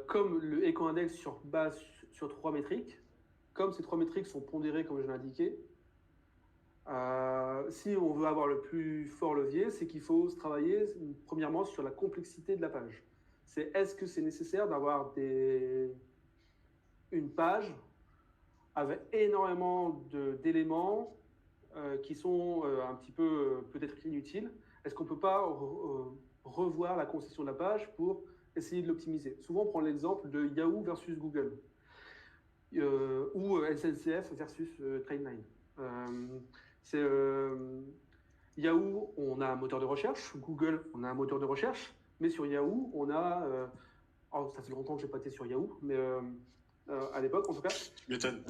comme le EcoIndex sur base sur 3 métriques, comme ces 3 métriques sont pondérées, comme je l'ai indiqué, si on veut avoir le plus fort levier, c'est qu'il faut se travailler premièrement sur la complexité de la page. Est-ce que c'est nécessaire d'avoir une page avec énormément d'éléments qui sont un petit peu peut-être inutiles? Est-ce qu'on ne peut pas revoir la conception de la page pour essayer de l'optimiser? Souvent, on prend l'exemple de Yahoo versus Google. ou SNCF versus Trainline. Yahoo, on a un moteur de recherche. Google, on a un moteur de recherche. Mais sur Yahoo, on a... ça fait longtemps que je n'ai pas été sur Yahoo, mais à l'époque, en tout cas... Tu m'étonnes.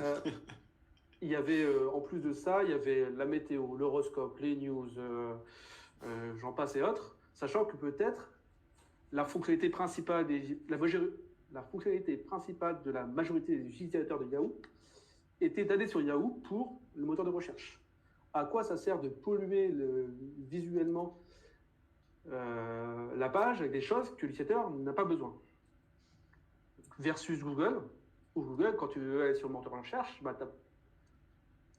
Il y avait, en plus de ça, il y avait la météo, l'horoscope, les news, j'en passe et autres, sachant que peut-être la fonctionnalité principale la fonctionnalité principale de la majorité des utilisateurs de Yahoo était d'aller sur Yahoo pour le moteur de recherche. À quoi ça sert de polluer visuellement la page avec des choses que l'utilisateur n'a pas besoin? Versus Google, où Google, quand tu veux aller sur le moteur de recherche, bah,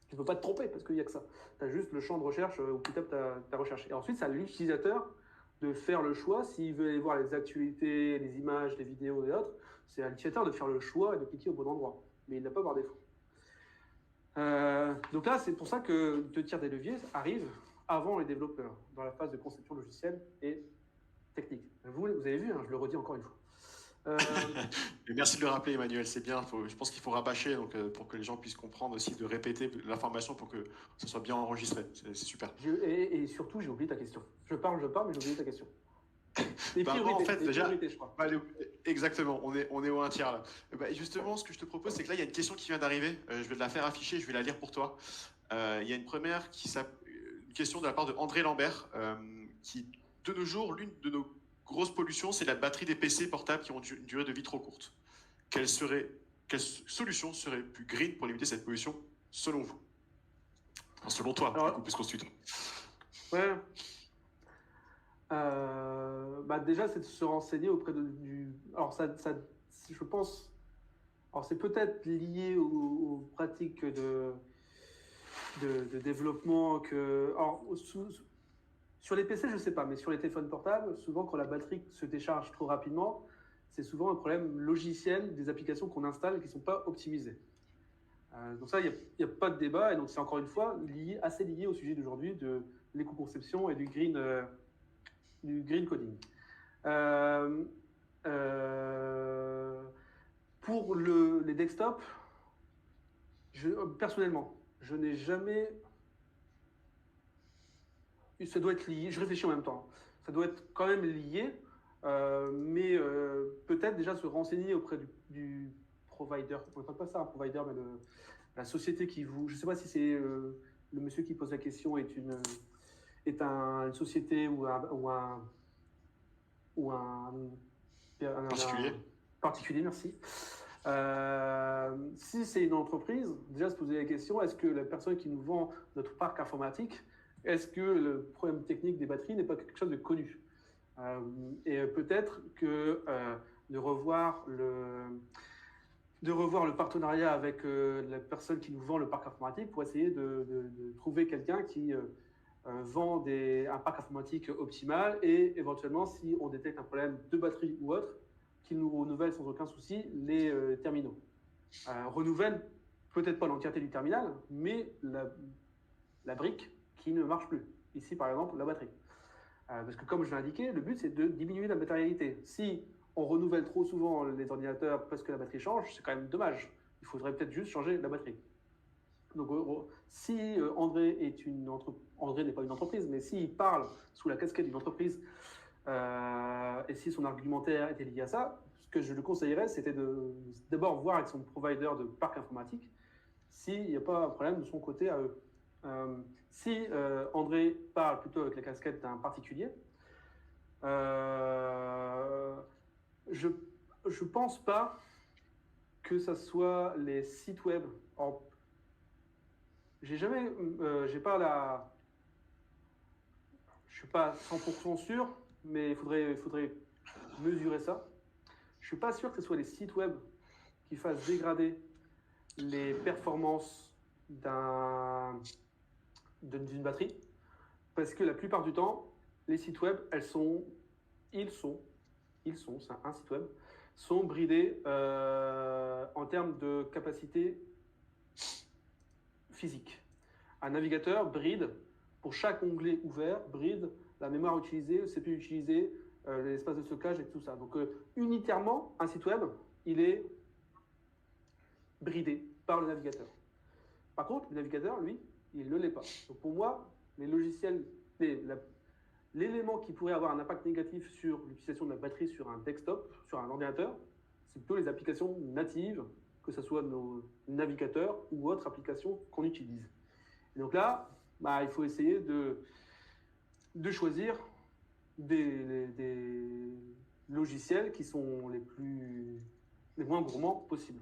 tu ne peux pas te tromper parce qu'il n'y a que ça. Tu as juste le champ de recherche où tu tapes ta recherche. Et ensuite, c'est à l'utilisateur de faire le choix. S'il veut aller voir les actualités, les images, les vidéos et autres, c'est à l'utilisateur de faire le choix et de cliquer au bon endroit. Mais il n'a pas par défaut. Donc là, c'est pour ça que deux tiers des leviers arrivent avant les développeurs, dans la phase de conception logicielle et technique. Vous avez vu, hein, je le redis encore une fois. Merci de le rappeler, Emmanuel, c'est bien. Je pense qu'il faut rabâcher donc, pour que les gens puissent comprendre aussi, de répéter l'information pour que ça soit bien enregistré. C'est super. Et surtout, j'ai oublié ta question. Je parle, mais j'ai oublié ta question. Les priorités, en fait, déjà, je crois. Exactement, on est au 1 tiers là. Justement, ce que je te propose, c'est que là, il y a une question qui vient d'arriver. Je vais te la faire afficher, je vais la lire pour toi. Il y a une première une question de la part de André Lambert, qui, de nos jours, l'une de nos grosse pollution, c'est la batterie des PC portables qui ont une durée de vie trop courte. Quelle solution serait plus green pour limiter cette pollution, selon vous? Enfin, selon toi, du coup, puisqu'on se tutoie. Ouais. Déjà, c'est de se renseigner auprès Alors, ça, je pense... Alors, c'est peut-être lié aux pratiques de développement que... Alors, sur les PC, je ne sais pas, mais sur les téléphones portables, souvent quand la batterie se décharge trop rapidement, c'est souvent un problème logiciel des applications qu'on installe et qui ne sont pas optimisées. Donc ça, il n'y a pas de débat, et donc c'est encore une fois assez lié au sujet d'aujourd'hui de l'éco-conception et du green coding. Pour les desktops, personnellement, je n'ai jamais... Ça doit être lié, je réfléchis en même temps, ça doit être quand même lié, mais peut-être déjà se renseigner auprès du provider, on n'appelle pas ça un provider, mais la société qui vous... Je ne sais pas si c'est le monsieur qui pose la question est une société ou un particulier, merci. Si c'est une entreprise, déjà se poser la question, est-ce que la personne qui nous vend notre parc informatique, est-ce que le problème technique des batteries n'est pas quelque chose de connu? Et peut-être que de revoir le partenariat avec la personne qui nous vend le parc informatique pour essayer de trouver quelqu'un qui vend un parc informatique optimal et éventuellement, si on détecte un problème de batterie ou autre, qu'il nous renouvelle sans aucun souci les terminaux. Renouvelle peut-être pas l'entièreté du terminal, mais la brique qui ne marche plus. Ici, par exemple, la batterie. Parce que comme je l'ai indiqué, le but, c'est de diminuer la matérialité. Si on renouvelle trop souvent les ordinateurs parce que la batterie change, c'est quand même dommage. Il faudrait peut-être juste changer la batterie. Donc, si André n'est pas une entreprise, mais s'il parle sous la casquette d'une entreprise et si son argumentaire était lié à ça, ce que je lui conseillerais, c'était d'abord voir avec son provider de parc informatique s'il n'y a pas un problème de son côté à eux. Si André parle plutôt avec la casquette d'un particulier, je pense pas que ça soit les sites web. Je suis pas 100% sûr, mais il faudrait mesurer ça. Je suis pas sûr que ce soit les sites web qui fassent dégrader les performances d'une batterie, parce que la plupart du temps, les sites web, c'est un site web, sont bridés en termes de capacité physique. Un navigateur bride, pour chaque onglet ouvert, bride la mémoire utilisée, le CPU utilisé, l'espace de stockage et tout ça. Donc unitairement, un site web, il est bridé par le navigateur. Par contre, le navigateur, lui, il ne l'est pas. Donc pour moi, les logiciels, l'élément qui pourrait avoir un impact négatif sur l'utilisation de la batterie sur un desktop, sur un ordinateur, c'est plutôt les applications natives, que ce soit nos navigateurs ou autres applications qu'on utilise. Et donc là, il faut essayer de choisir des logiciels qui sont les moins gourmands possibles.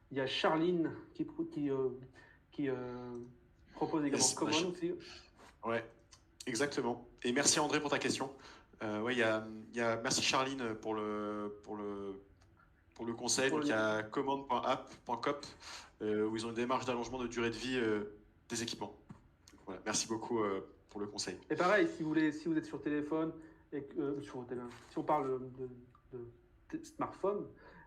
Il y a Charline qui propose également Common aussi. Ouais, exactement. Et merci André pour ta question. Ouais, merci Charline pour le conseil. Donc il y a command.app.cop où ils ont une démarche d'allongement de durée de vie des équipements. Donc, voilà, merci beaucoup pour le conseil. Et pareil, si vous êtes sur téléphone et si on parle de smartphone,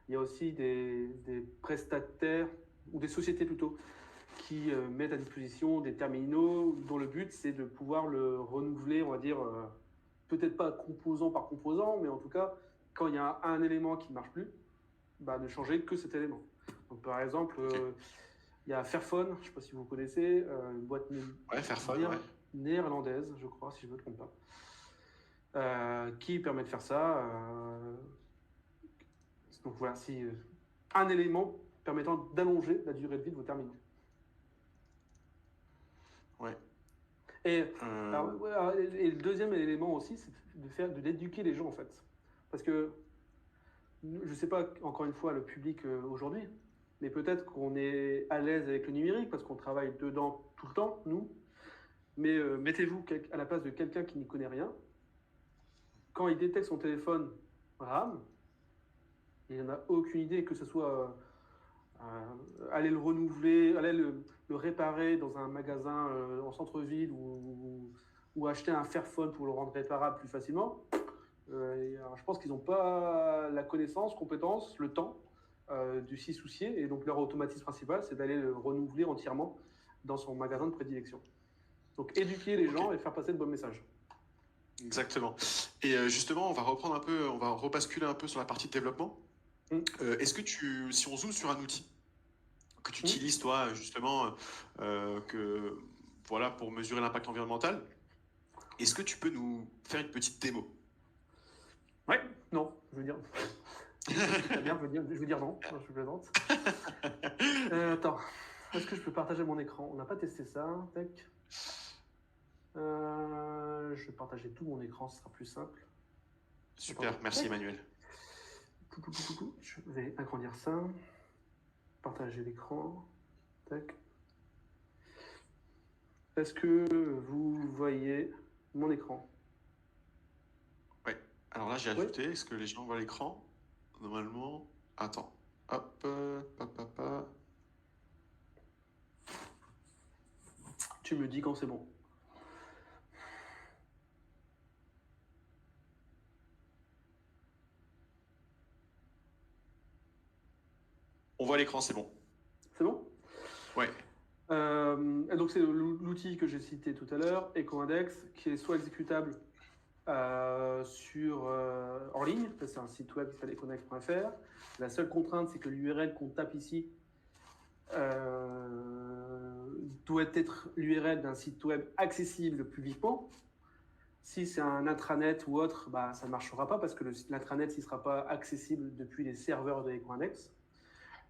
il y a aussi des prestataires ou des sociétés plutôt qui mettent à disposition des terminaux dont le but c'est de pouvoir le renouveler, on va dire, peut-être pas composant par composant, mais en tout cas, quand il y a un élément qui ne marche plus, ne changer que cet élément. Donc par exemple, il y a Fairphone, je ne sais pas si vous connaissez, une boîte néerlandaise, je crois, si je ne me trompe pas, qui permet de faire ça. Donc voilà, un élément permettant d'allonger la durée de vie de vos terminaux. Ouais. Et le deuxième élément aussi, c'est d'éduquer les gens en fait. Parce que, je ne sais pas, encore une fois, le public aujourd'hui, mais peut-être qu'on est à l'aise avec le numérique parce qu'on travaille dedans tout le temps, nous. Mais mettez-vous à la place de quelqu'un qui n'y connaît rien. Quand il détecte son téléphone RAM, il n'en a aucune idée, que ce soit aller le renouveler, aller le réparer dans un magasin en centre-ville ou acheter un Fairphone pour le rendre réparable plus facilement. Alors, je pense qu'ils n'ont pas la connaissance, compétence, le temps du s'y soucier. Et donc leur automatisme principal, c'est d'aller le renouveler entièrement dans son magasin de prédilection. Donc éduquer les gens et faire passer de bons messages. Exactement. Et justement, on va rebasculer un peu sur la partie de développement. Est-ce que si on zoome sur un outil que tu utilises toi justement pour mesurer l'impact environnemental, est-ce que tu peux nous faire une petite démo? Ouais, non, je veux dire. Je veux dire non, je plaisante. Attends, est-ce que je peux partager mon écran? On n'a pas testé ça, tac. Je vais partager tout mon écran, ce sera plus simple. Super, merci Emmanuel. Je vais agrandir ça. Partager l'écran. Tac. Est-ce que vous voyez mon écran? Ouais. Alors là, j'ai ajouté. Est-ce que les gens voient l'écran? Normalement. Attends. Hop. Tu me dis quand c'est bon. On voit l'écran, c'est bon. C'est bon? Ouais. Donc c'est l'outil que j'ai cité tout à l'heure, EcoIndex, qui est soit exécutable en ligne, c'est un site web qui s'appelle ecoindex.fr. La seule contrainte, c'est que l'URL qu'on tape ici doit être l'URL d'un site web accessible publiquement. Si c'est un intranet ou autre, ça ne marchera pas parce que l'intranet ne sera pas accessible depuis les serveurs de EcoIndex.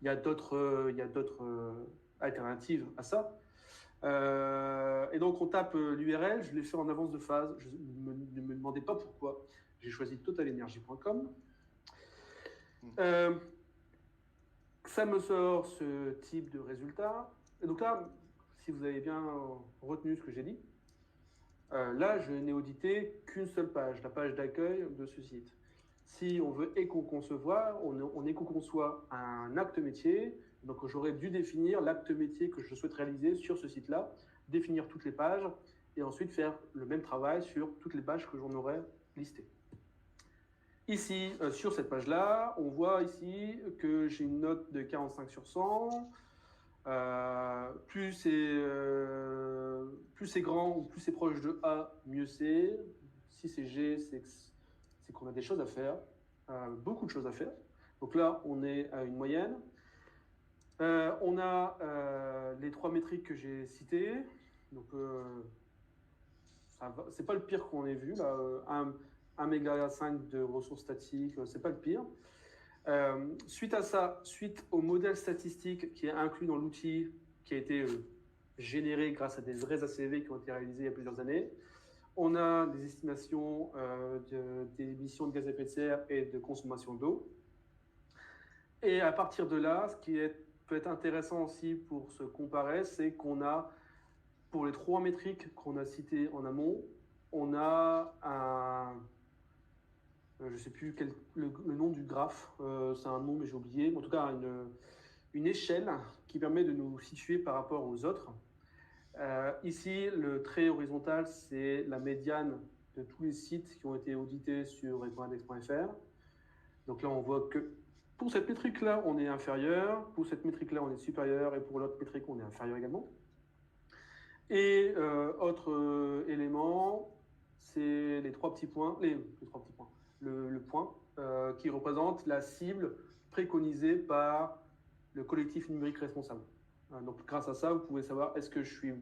Il y a d'autres alternatives à ça. Et donc, on tape l'URL. Je l'ai fait en avance de phase. Ne me demandez pas pourquoi. J'ai choisi totalenergy.com. Ça me sort ce type de résultat. Et donc là, si vous avez bien retenu ce que j'ai dit, là, je n'ai audité qu'une seule page, la page d'accueil de ce site. Si on veut éco-concevoir, on éco-conçoit un acte métier. Donc, j'aurais dû définir l'acte métier que je souhaite réaliser sur ce site-là, définir toutes les pages et ensuite faire le même travail sur toutes les pages que j'en aurais listées. Ici, sur cette page-là, on voit ici que j'ai une note de 45 sur 100. Plus c'est grand ou plus c'est proche de A, mieux c'est. Si c'est G, c'est qu'on a des choses à faire, beaucoup de choses à faire. Donc là, on est à une moyenne. On a les 3 métriques que j'ai citées. Donc, c'est pas le pire qu'on ait vu. Là. 1 méga 5 de ressources statiques, c'est pas le pire. Suite à ça, suite au modèle statistique qui est inclus dans l'outil, qui a été généré grâce à des vrais ACV qui ont été réalisés il y a plusieurs années, on a des estimations des émissions de gaz à effet de serre et de consommation d'eau. Et à partir de là, ce qui peut être intéressant aussi pour se comparer, c'est qu'on a, pour les 3 métriques qu'on a citées en amont, on a je ne sais plus le nom du graphe, c'est un nom mais j'ai oublié, en tout cas une échelle qui permet de nous situer par rapport aux autres. Ici, le trait horizontal, c'est la médiane de tous les sites qui ont été audités sur ecoindex.fr. Donc là, on voit que pour cette métrique-là, on est inférieur, pour cette métrique-là, on est supérieur, et pour l'autre métrique, on est inférieur également. Et autre élément, c'est les 3 petits points, le point qui représente la cible préconisée par le collectif numérique responsable. Donc grâce à ça, vous pouvez savoir est-ce que je suis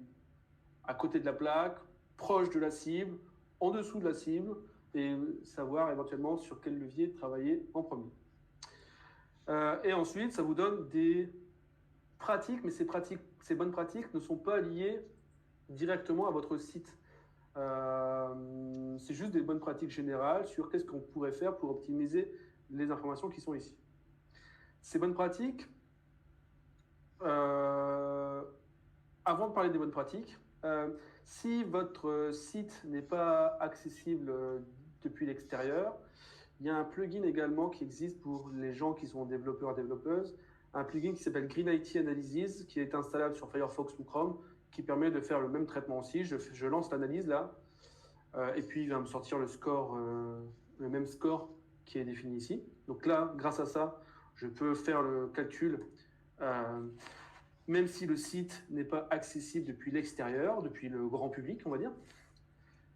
à côté de la plaque, proche de la cible, en dessous de la cible, et savoir éventuellement sur quel levier travailler en premier. Et ensuite, ça vous donne des pratiques, mais ces bonnes pratiques ne sont pas liées directement à votre site. C'est juste des bonnes pratiques générales sur qu'est-ce qu'on pourrait faire pour optimiser les informations qui sont ici. Ces bonnes pratiques, avant de parler des bonnes pratiques, si votre site n'est pas accessible depuis l'extérieur, il y a un plugin également qui existe pour les gens qui sont développeurs et développeuses, un plugin qui s'appelle Green IT Analysis, qui est installable sur Firefox ou Chrome, qui permet de faire le même traitement aussi. Je lance l'analyse là, et puis il va me sortir le même score qui est défini ici. Donc là, grâce à ça, je peux faire le calcul, même si le site n'est pas accessible depuis l'extérieur, depuis le grand public, on va dire.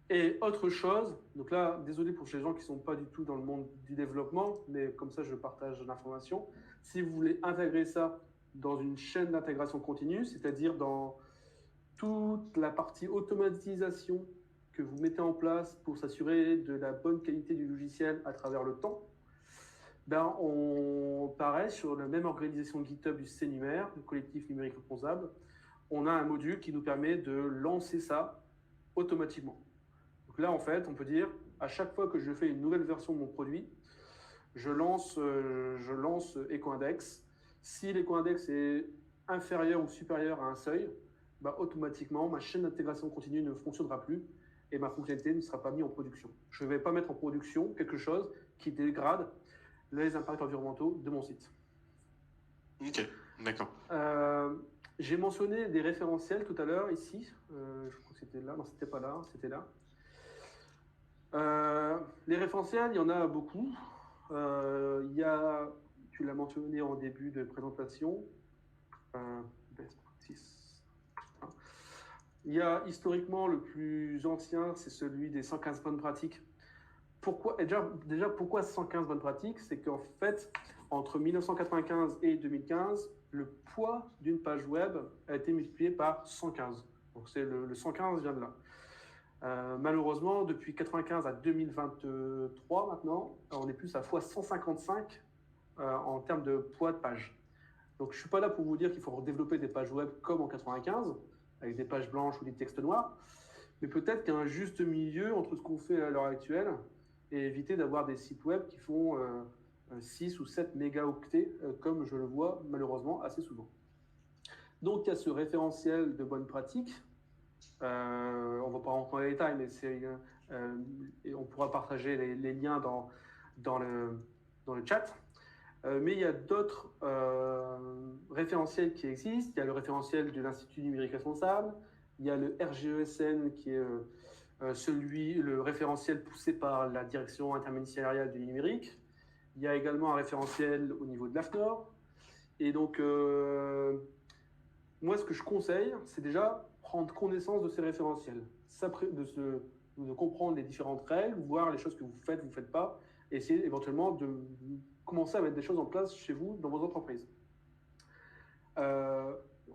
Et autre chose, donc là, désolé pour les gens qui ne sont pas du tout dans le monde du développement, mais comme ça, je partage l'information. Si vous voulez intégrer ça dans une chaîne d'intégration continue, c'est-à-dire dans toute la partie automatisation que vous mettez en place pour s'assurer de la bonne qualité du logiciel à travers le temps, ben on paraît sur la même organisation GitHub du CNUMR, le collectif numérique responsable. On a un module qui nous permet de lancer ça automatiquement. Donc là, en fait, on peut dire, à chaque fois que je fais une nouvelle version de mon produit, je lance Ecoindex. Si l'Ecoindex est inférieur ou supérieur à un seuil, bah, automatiquement, ma chaîne d'intégration continue ne fonctionnera plus et ma fonctionnalité ne sera pas mise en production. Je ne vais pas mettre en production quelque chose qui dégrade les impacts environnementaux de mon site. Ok, d'accord. J'ai mentionné des référentiels tout à l'heure ici. Je crois que c'était là. Non, c'était pas là, c'était là. Les référentiels, il y en a beaucoup. Tu l'as mentionné en début de présentation, best practice. Il y a historiquement le plus ancien, c'est celui des 115 bonnes pratiques. Déjà, pourquoi 115 bonnes pratiques? C'est qu'en fait, entre 1995 et 2015, le poids d'une page web a été multiplié par 115. Donc le 115 vient de là. Malheureusement, depuis 1995 à 2023 maintenant, on est plus à fois 155 en termes de poids de page. Donc je ne suis pas là pour vous dire qu'il faut développer des pages web comme en 1995, avec des pages blanches ou des textes noirs, mais peut-être qu'il y a un juste milieu entre ce qu'on fait à l'heure actuelle et éviter d'avoir des sites web qui font 6 ou 7 mégaoctets, comme je le vois malheureusement assez souvent. Donc il y a ce référentiel de bonnes pratiques. On ne va pas rentrer dans les détails, mais et on pourra partager les liens dans le chat. Mais il y a d'autres référentiels qui existent. Il y a le référentiel de l'Institut numérique responsable. Il y a le RGESN qui est le référentiel poussé par la direction interministérielle du numérique. Il y a également un référentiel au niveau de l'AFNOR. Et donc, moi, ce que je conseille, c'est déjà prendre connaissance de ces référentiels, de comprendre les différentes règles, voir les choses que vous faites pas, et essayer éventuellement de commencer à mettre des choses en place chez vous, dans vos entreprises.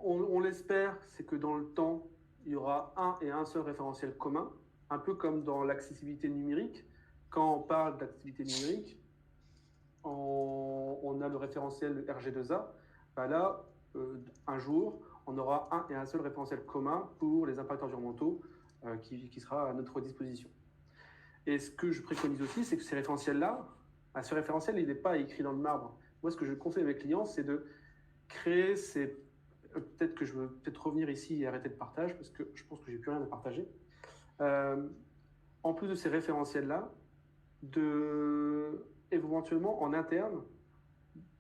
On l'espère, c'est que dans le temps, il y aura un seul référentiel commun, un peu comme dans l'accessibilité numérique. Quand on parle d'accessibilité numérique, on a le référentiel RG2A. Là, un jour, on aura un seul référentiel commun pour les impacts environnementaux qui sera à notre disposition. Et ce que je préconise aussi, c'est que ces référentiels-là, ce référentiel, il n'est pas écrit dans le marbre. Moi, ce que je conseille à mes clients, c'est de créer ces... Peut-être que je veux revenir ici et arrêter de partage, parce que je pense que j'ai plus rien à partager. En plus de ces référentiels-là, éventuellement en interne,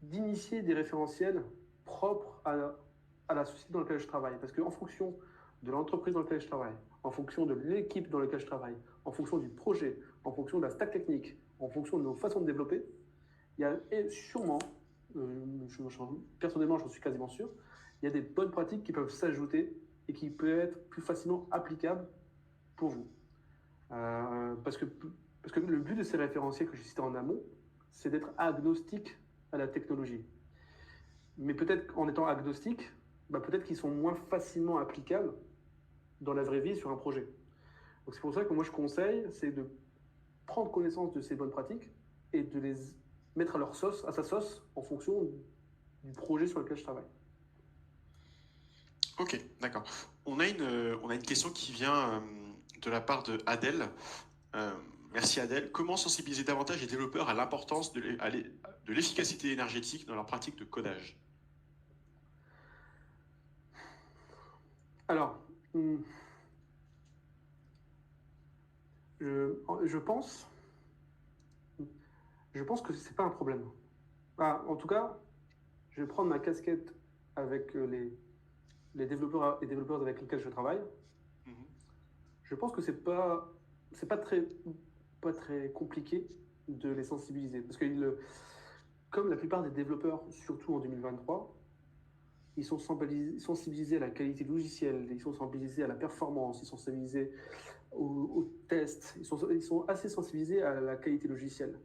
d'initier des référentiels propres à la société dans laquelle je travaille. Parce qu'en fonction de l'entreprise dans laquelle je travaille, en fonction de l'équipe dans laquelle je travaille, en fonction du projet, en fonction de la stack technique, en fonction de nos façons de développer, il y a sûrement, personnellement j'en suis quasiment sûr, il y a des bonnes pratiques qui peuvent s'ajouter et qui peuvent être plus facilement applicables pour vous. Parce que le but de ces référentiels que j'ai cités en amont, c'est d'être agnostique à la technologie. Mais peut-être qu'en étant agnostique, peut-être qu'ils sont moins facilement applicables dans la vraie vie sur un projet. Donc c'est pour ça que moi je conseille, c'est de prendre connaissance de ces bonnes pratiques et de les mettre à sa sauce en fonction du projet sur lequel je travaille. Ok, d'accord. On a une question qui vient de la part de Adèle. Merci Adèle. Comment sensibiliser davantage les développeurs à l'importance de l'efficacité énergétique dans leur pratique de codage? Alors, je pense que ce n'est pas un problème. En tout cas, je vais prendre ma casquette avec les développeurs et développeurs avec lesquels je travaille. Je pense que c'est pas très compliqué de les sensibiliser. Parce que comme la plupart des développeurs, surtout en 2023, ils sont sensibilisés à la qualité logicielle, ils sont sensibilisés à la performance, ils sont sensibilisés aux tests, ils sont assez sensibilisés à la qualité logicielle.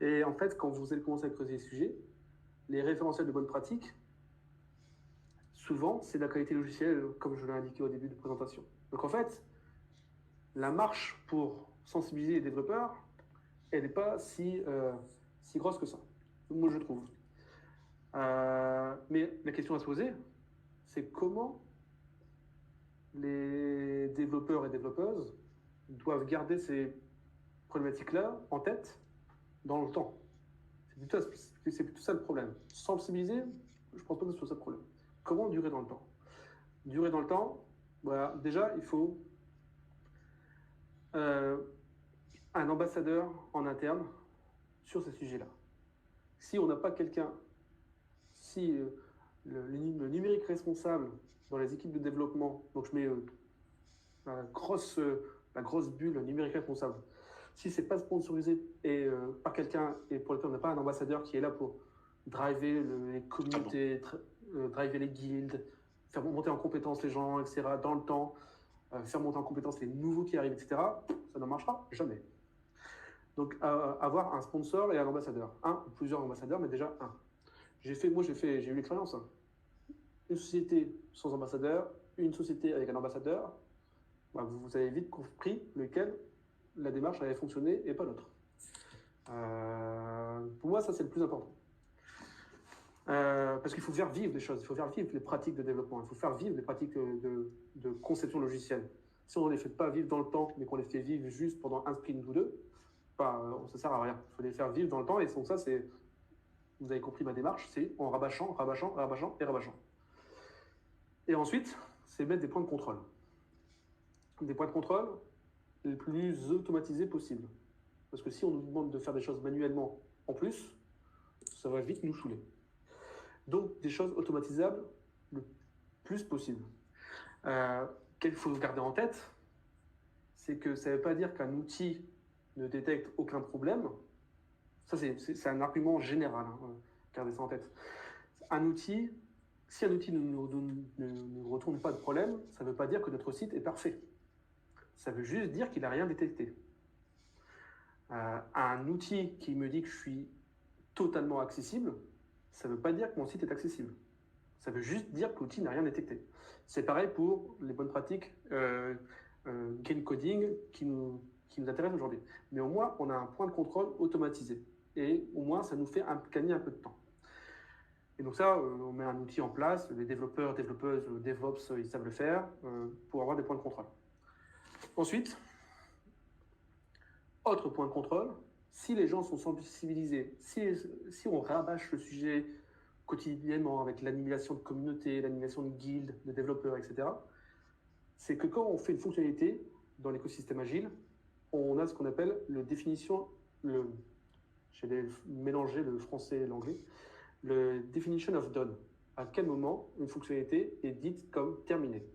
Et en fait, quand vous allez commencer à creuser les sujets, les référentiels de bonne pratique, souvent, c'est la qualité logicielle, comme je l'ai indiqué au début de présentation. Donc en fait, la marche pour sensibiliser les développeurs, elle n'est pas si grosse que ça, moi je trouve. Mais la question à se poser, c'est comment les développeurs et développeuses doivent garder ces problématiques-là en tête dans le temps. C'est plutôt ça le problème. Sensibiliser, je ne pense pas que ce soit ça le problème. Comment durer dans le temps? Durer dans le temps, voilà, déjà, il faut un ambassadeur en interne sur ces sujets-là. Si on n'a pas quelqu'un, si le numérique responsable dans les équipes de développement, donc je mets la grosse bulle numérique responsable, si ce n'est pas sponsorisé par quelqu'un et pour lequel on n'a pas un ambassadeur qui est là pour driver les communautés, driver les guildes, faire monter en compétence les gens, etc., dans le temps, faire monter en compétence les nouveaux qui arrivent, etc., ça ne marchera jamais. Donc, avoir un sponsor et un ambassadeur. Un ou plusieurs ambassadeurs, mais déjà un. J'ai eu l'expérience. Une société sans ambassadeur, une société avec un ambassadeur, vous avez vite compris lequel la démarche avait fonctionné et pas l'autre. Pour moi, ça, c'est le plus important. Parce qu'il faut faire vivre les choses, il faut faire vivre les pratiques de développement, il faut faire vivre les pratiques de conception logicielle. Si on ne les fait pas vivre dans le temps, mais qu'on les fait vivre juste pendant un sprint ou deux, ça ne sert à rien. Il faut les faire vivre dans le temps, et donc ça, vous avez compris ma démarche, c'est en rabâchant et rabâchant. Et ensuite, c'est mettre des points de contrôle. Des points de contrôle les plus automatisés possibles. Parce que si on nous demande de faire des choses manuellement en plus, ça va vite nous saouler. Donc, des choses automatisables le plus possible. Qu'il faut garder en tête, c'est que ça ne veut pas dire qu'un outil ne détecte aucun problème. Ça, c'est un argument général, gardez ça en tête. Si un outil ne nous retourne pas de problème, ça ne veut pas dire que notre site est parfait. Ça veut juste dire qu'il n'a rien détecté. Un outil qui me dit que je suis totalement accessible, ça ne veut pas dire que mon site est accessible. Ça veut juste dire que l'outil n'a rien détecté. C'est pareil pour les bonnes pratiques green coding qui nous intéressent aujourd'hui. Mais au moins, on a un point de contrôle automatisé. Et au moins, ça nous fait gagner un peu de temps. Et donc ça, on met un outil en place, les développeurs, développeuses, DevOps, ils savent le faire pour avoir des points de contrôle. Ensuite, autre point de contrôle, si les gens sont sensibilisés, si on rabâche le sujet quotidiennement avec l'animation de communautés, l'animation de guildes, de développeurs, etc., c'est que quand on fait une fonctionnalité dans l'écosystème agile, on a ce qu'on appelle j'ai mélangé le français et l'anglais, le definition of done. À quel moment une fonctionnalité est dite comme terminée?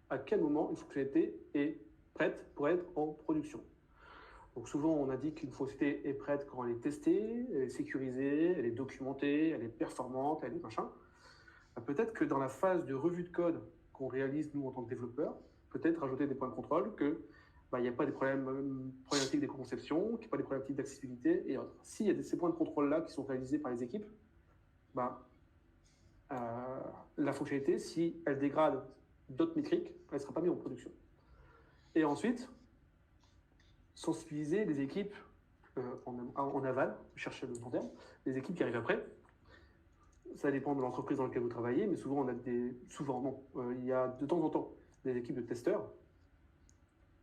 À quel moment une fonctionnalité est prête pour être en production? Donc souvent, on indique qu'une fonctionnalité est prête quand elle est testée, elle est sécurisée, elle est documentée, elle est performante, elle est machin. Peut-être que dans la phase de revue de code qu'on réalise, nous, en tant que développeurs, peut-être rajouter des points de contrôle que il n'y a pas des problématiques d'éco-conception, qu'il n'y a pas des problématiques d'accessibilité et autres. S'il y a ces points de contrôle-là qui sont réalisés par les équipes, la fonctionnalité, si elle dégrade d'autres métriques, elle ne sera pas mise en production. Et ensuite, sensibiliser les équipes en aval, chercher le bon terme, les équipes qui arrivent après. Ça dépend de l'entreprise dans laquelle vous travaillez, mais souvent, il y a de temps en temps des équipes de testeurs.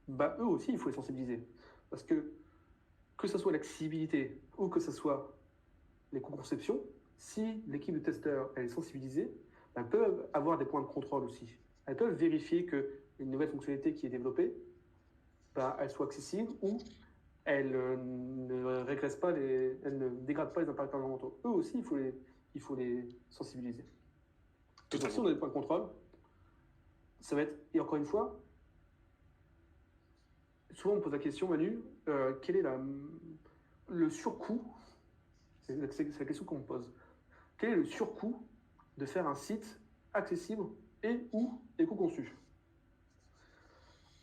Eux aussi, il faut les sensibiliser. Parce que ce soit l'accessibilité ou que ce soit l'éco-conception, si l'équipe de testeurs est sensibilisée, elles peuvent avoir des points de contrôle aussi. Elles peuvent vérifier qu'une nouvelle fonctionnalité qui est développée, elle soit accessible ou elle ne régresse pas, elle ne dégrade pas les impacts environnementaux. Eux aussi, il faut les sensibiliser. Donc, si on a des points de contrôle, ça va être, et encore une fois, souvent on me pose la question, Manu, quel est le surcoût? C'est la question qu'on me pose. Quel est le surcoût de faire un site accessible et ou éco-conçu?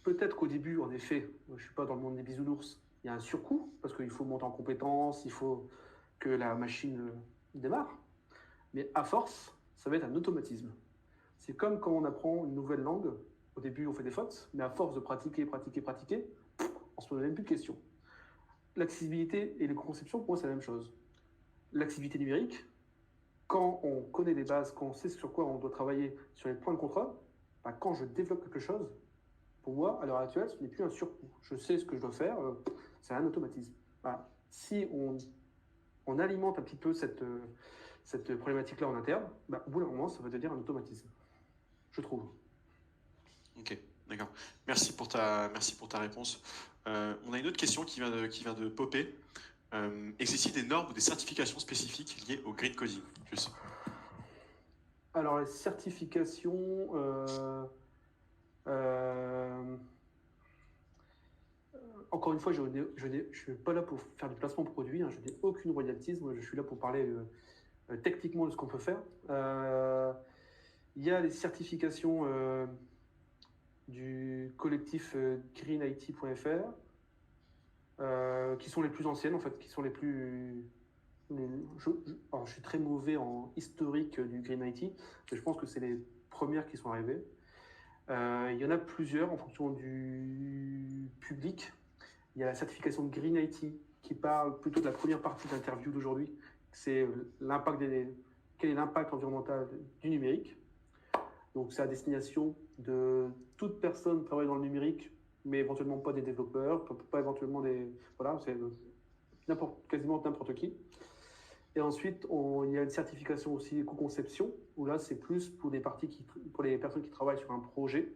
Peut-être qu'au début, en effet, je ne suis pas dans le monde des bisounours, il y a un surcoût, parce qu'il faut monter en compétences, il faut que la machine démarre. Mais à force, ça va être un automatisme. C'est comme quand on apprend une nouvelle langue. Au début, on fait des fautes, mais à force de pratiquer, on se pose même plus de questions. L'accessibilité et l'éco-conception, pour moi, c'est la même chose. L'accessibilité numérique, quand on connaît les bases, quand on sait sur quoi on doit travailler sur les points de contrôle, quand je développe quelque chose, pour moi, à l'heure actuelle, ce n'est plus un surcoût. Je sais ce que je dois faire, c'est un automatisme. Si on alimente un petit peu cette problématique-là en interne, au bout d'un moment, ça va devenir un automatisme, je trouve. Ok, d'accord. Merci pour ta réponse. On a une autre question qui vient de popper. Existe-t-il des normes ou des certifications spécifiques liées au green coding? Alors, les certifications... encore une fois, je ne suis pas là pour faire du placement de produit, je n'ai aucune royalties, moi je suis là pour parler techniquement de ce qu'on peut faire. Il y a les certifications du collectif greenIT.fr qui sont les plus anciennes en fait, qui sont les plus... Alors, je suis très mauvais en historique du greenIT, mais je pense que c'est les premières qui sont arrivées. Il y en a plusieurs en fonction du public. Il y a la certification de greenIT qui parle plutôt de la première partie de l'interview d'aujourd'hui. C'est quel est l'impact environnemental du numérique. Donc c'est à destination de toute personne qui travaille dans le numérique, mais éventuellement pas des développeurs, pas éventuellement des... Voilà, c'est quasiment n'importe qui. Et ensuite, il y a une certification aussi éco-conception, où là, c'est plus pour les personnes qui travaillent sur un projet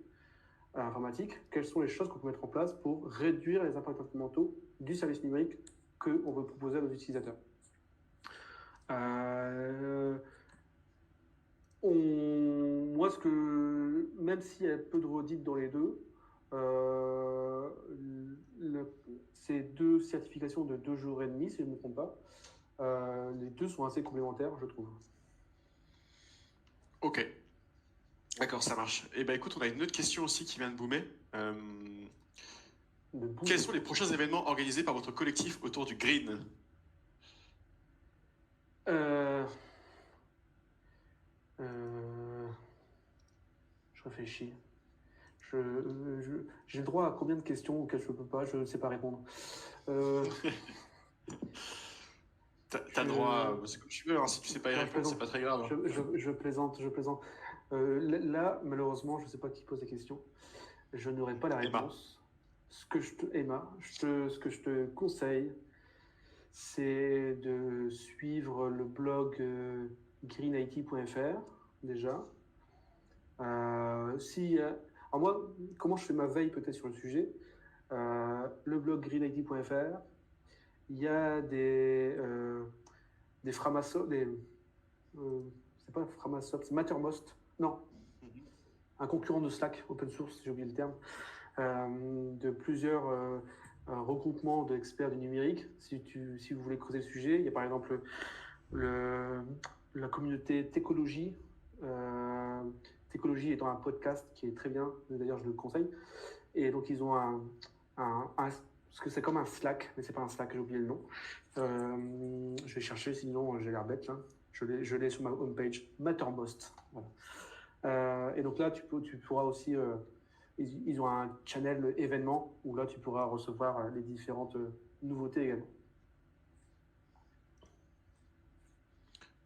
informatique. Quelles sont les choses qu'on peut mettre en place pour réduire les impacts environnementaux du service numérique qu'on veut proposer à nos utilisateurs. Moi, même s'il y a peu de redites dans les deux, ces deux certifications de 2 jours et demi, si je ne me trompe pas, les deux sont assez complémentaires, je trouve. Ok. D'accord, ça marche. Et écoute, on a une autre question aussi qui vient de boomer. Quels sont les prochains événements organisés par votre collectif autour du green? Euh, euh, je réfléchis. J'ai le droit à combien de questions auxquelles je ne peux pas, je ne sais pas répondre. Euh, T'as droit, je, c'est comme tu veux, hein, si tu sais pas y non, je répondre, c'est plaisante. pas très grave. Hein. Je plaisante, je plaisante. Là, malheureusement, je ne sais pas qui pose la question. Je n'aurai pas la Emma. réponse. Emma, ce que je te conseille, c'est de suivre le blog greenIT.fr déjà. Alors moi, comment je fais ma veille peut-être sur le sujet? Le blog greenIT.fr, il y a des Framasoft, c'est pas Framasoft, c'est Mattermost, non, Mhm. un concurrent de Slack, open source, j'ai oublié le terme, de plusieurs regroupements d'experts du numérique. Si vous voulez creuser le sujet, il y a par exemple le, la communauté Técologie. Técologie étant un podcast qui est très bien, d'ailleurs je le conseille. Et donc ils ont parce que c'est comme un Slack, mais c'est pas un Slack, j'ai oublié le nom. Je vais chercher, sinon j'ai l'air bête là. Je l'ai sur ma homepage, Mattermost. Voilà. Et donc là, tu pourras aussi. Ils ont un channel événement où là, tu pourras recevoir les différentes nouveautés également.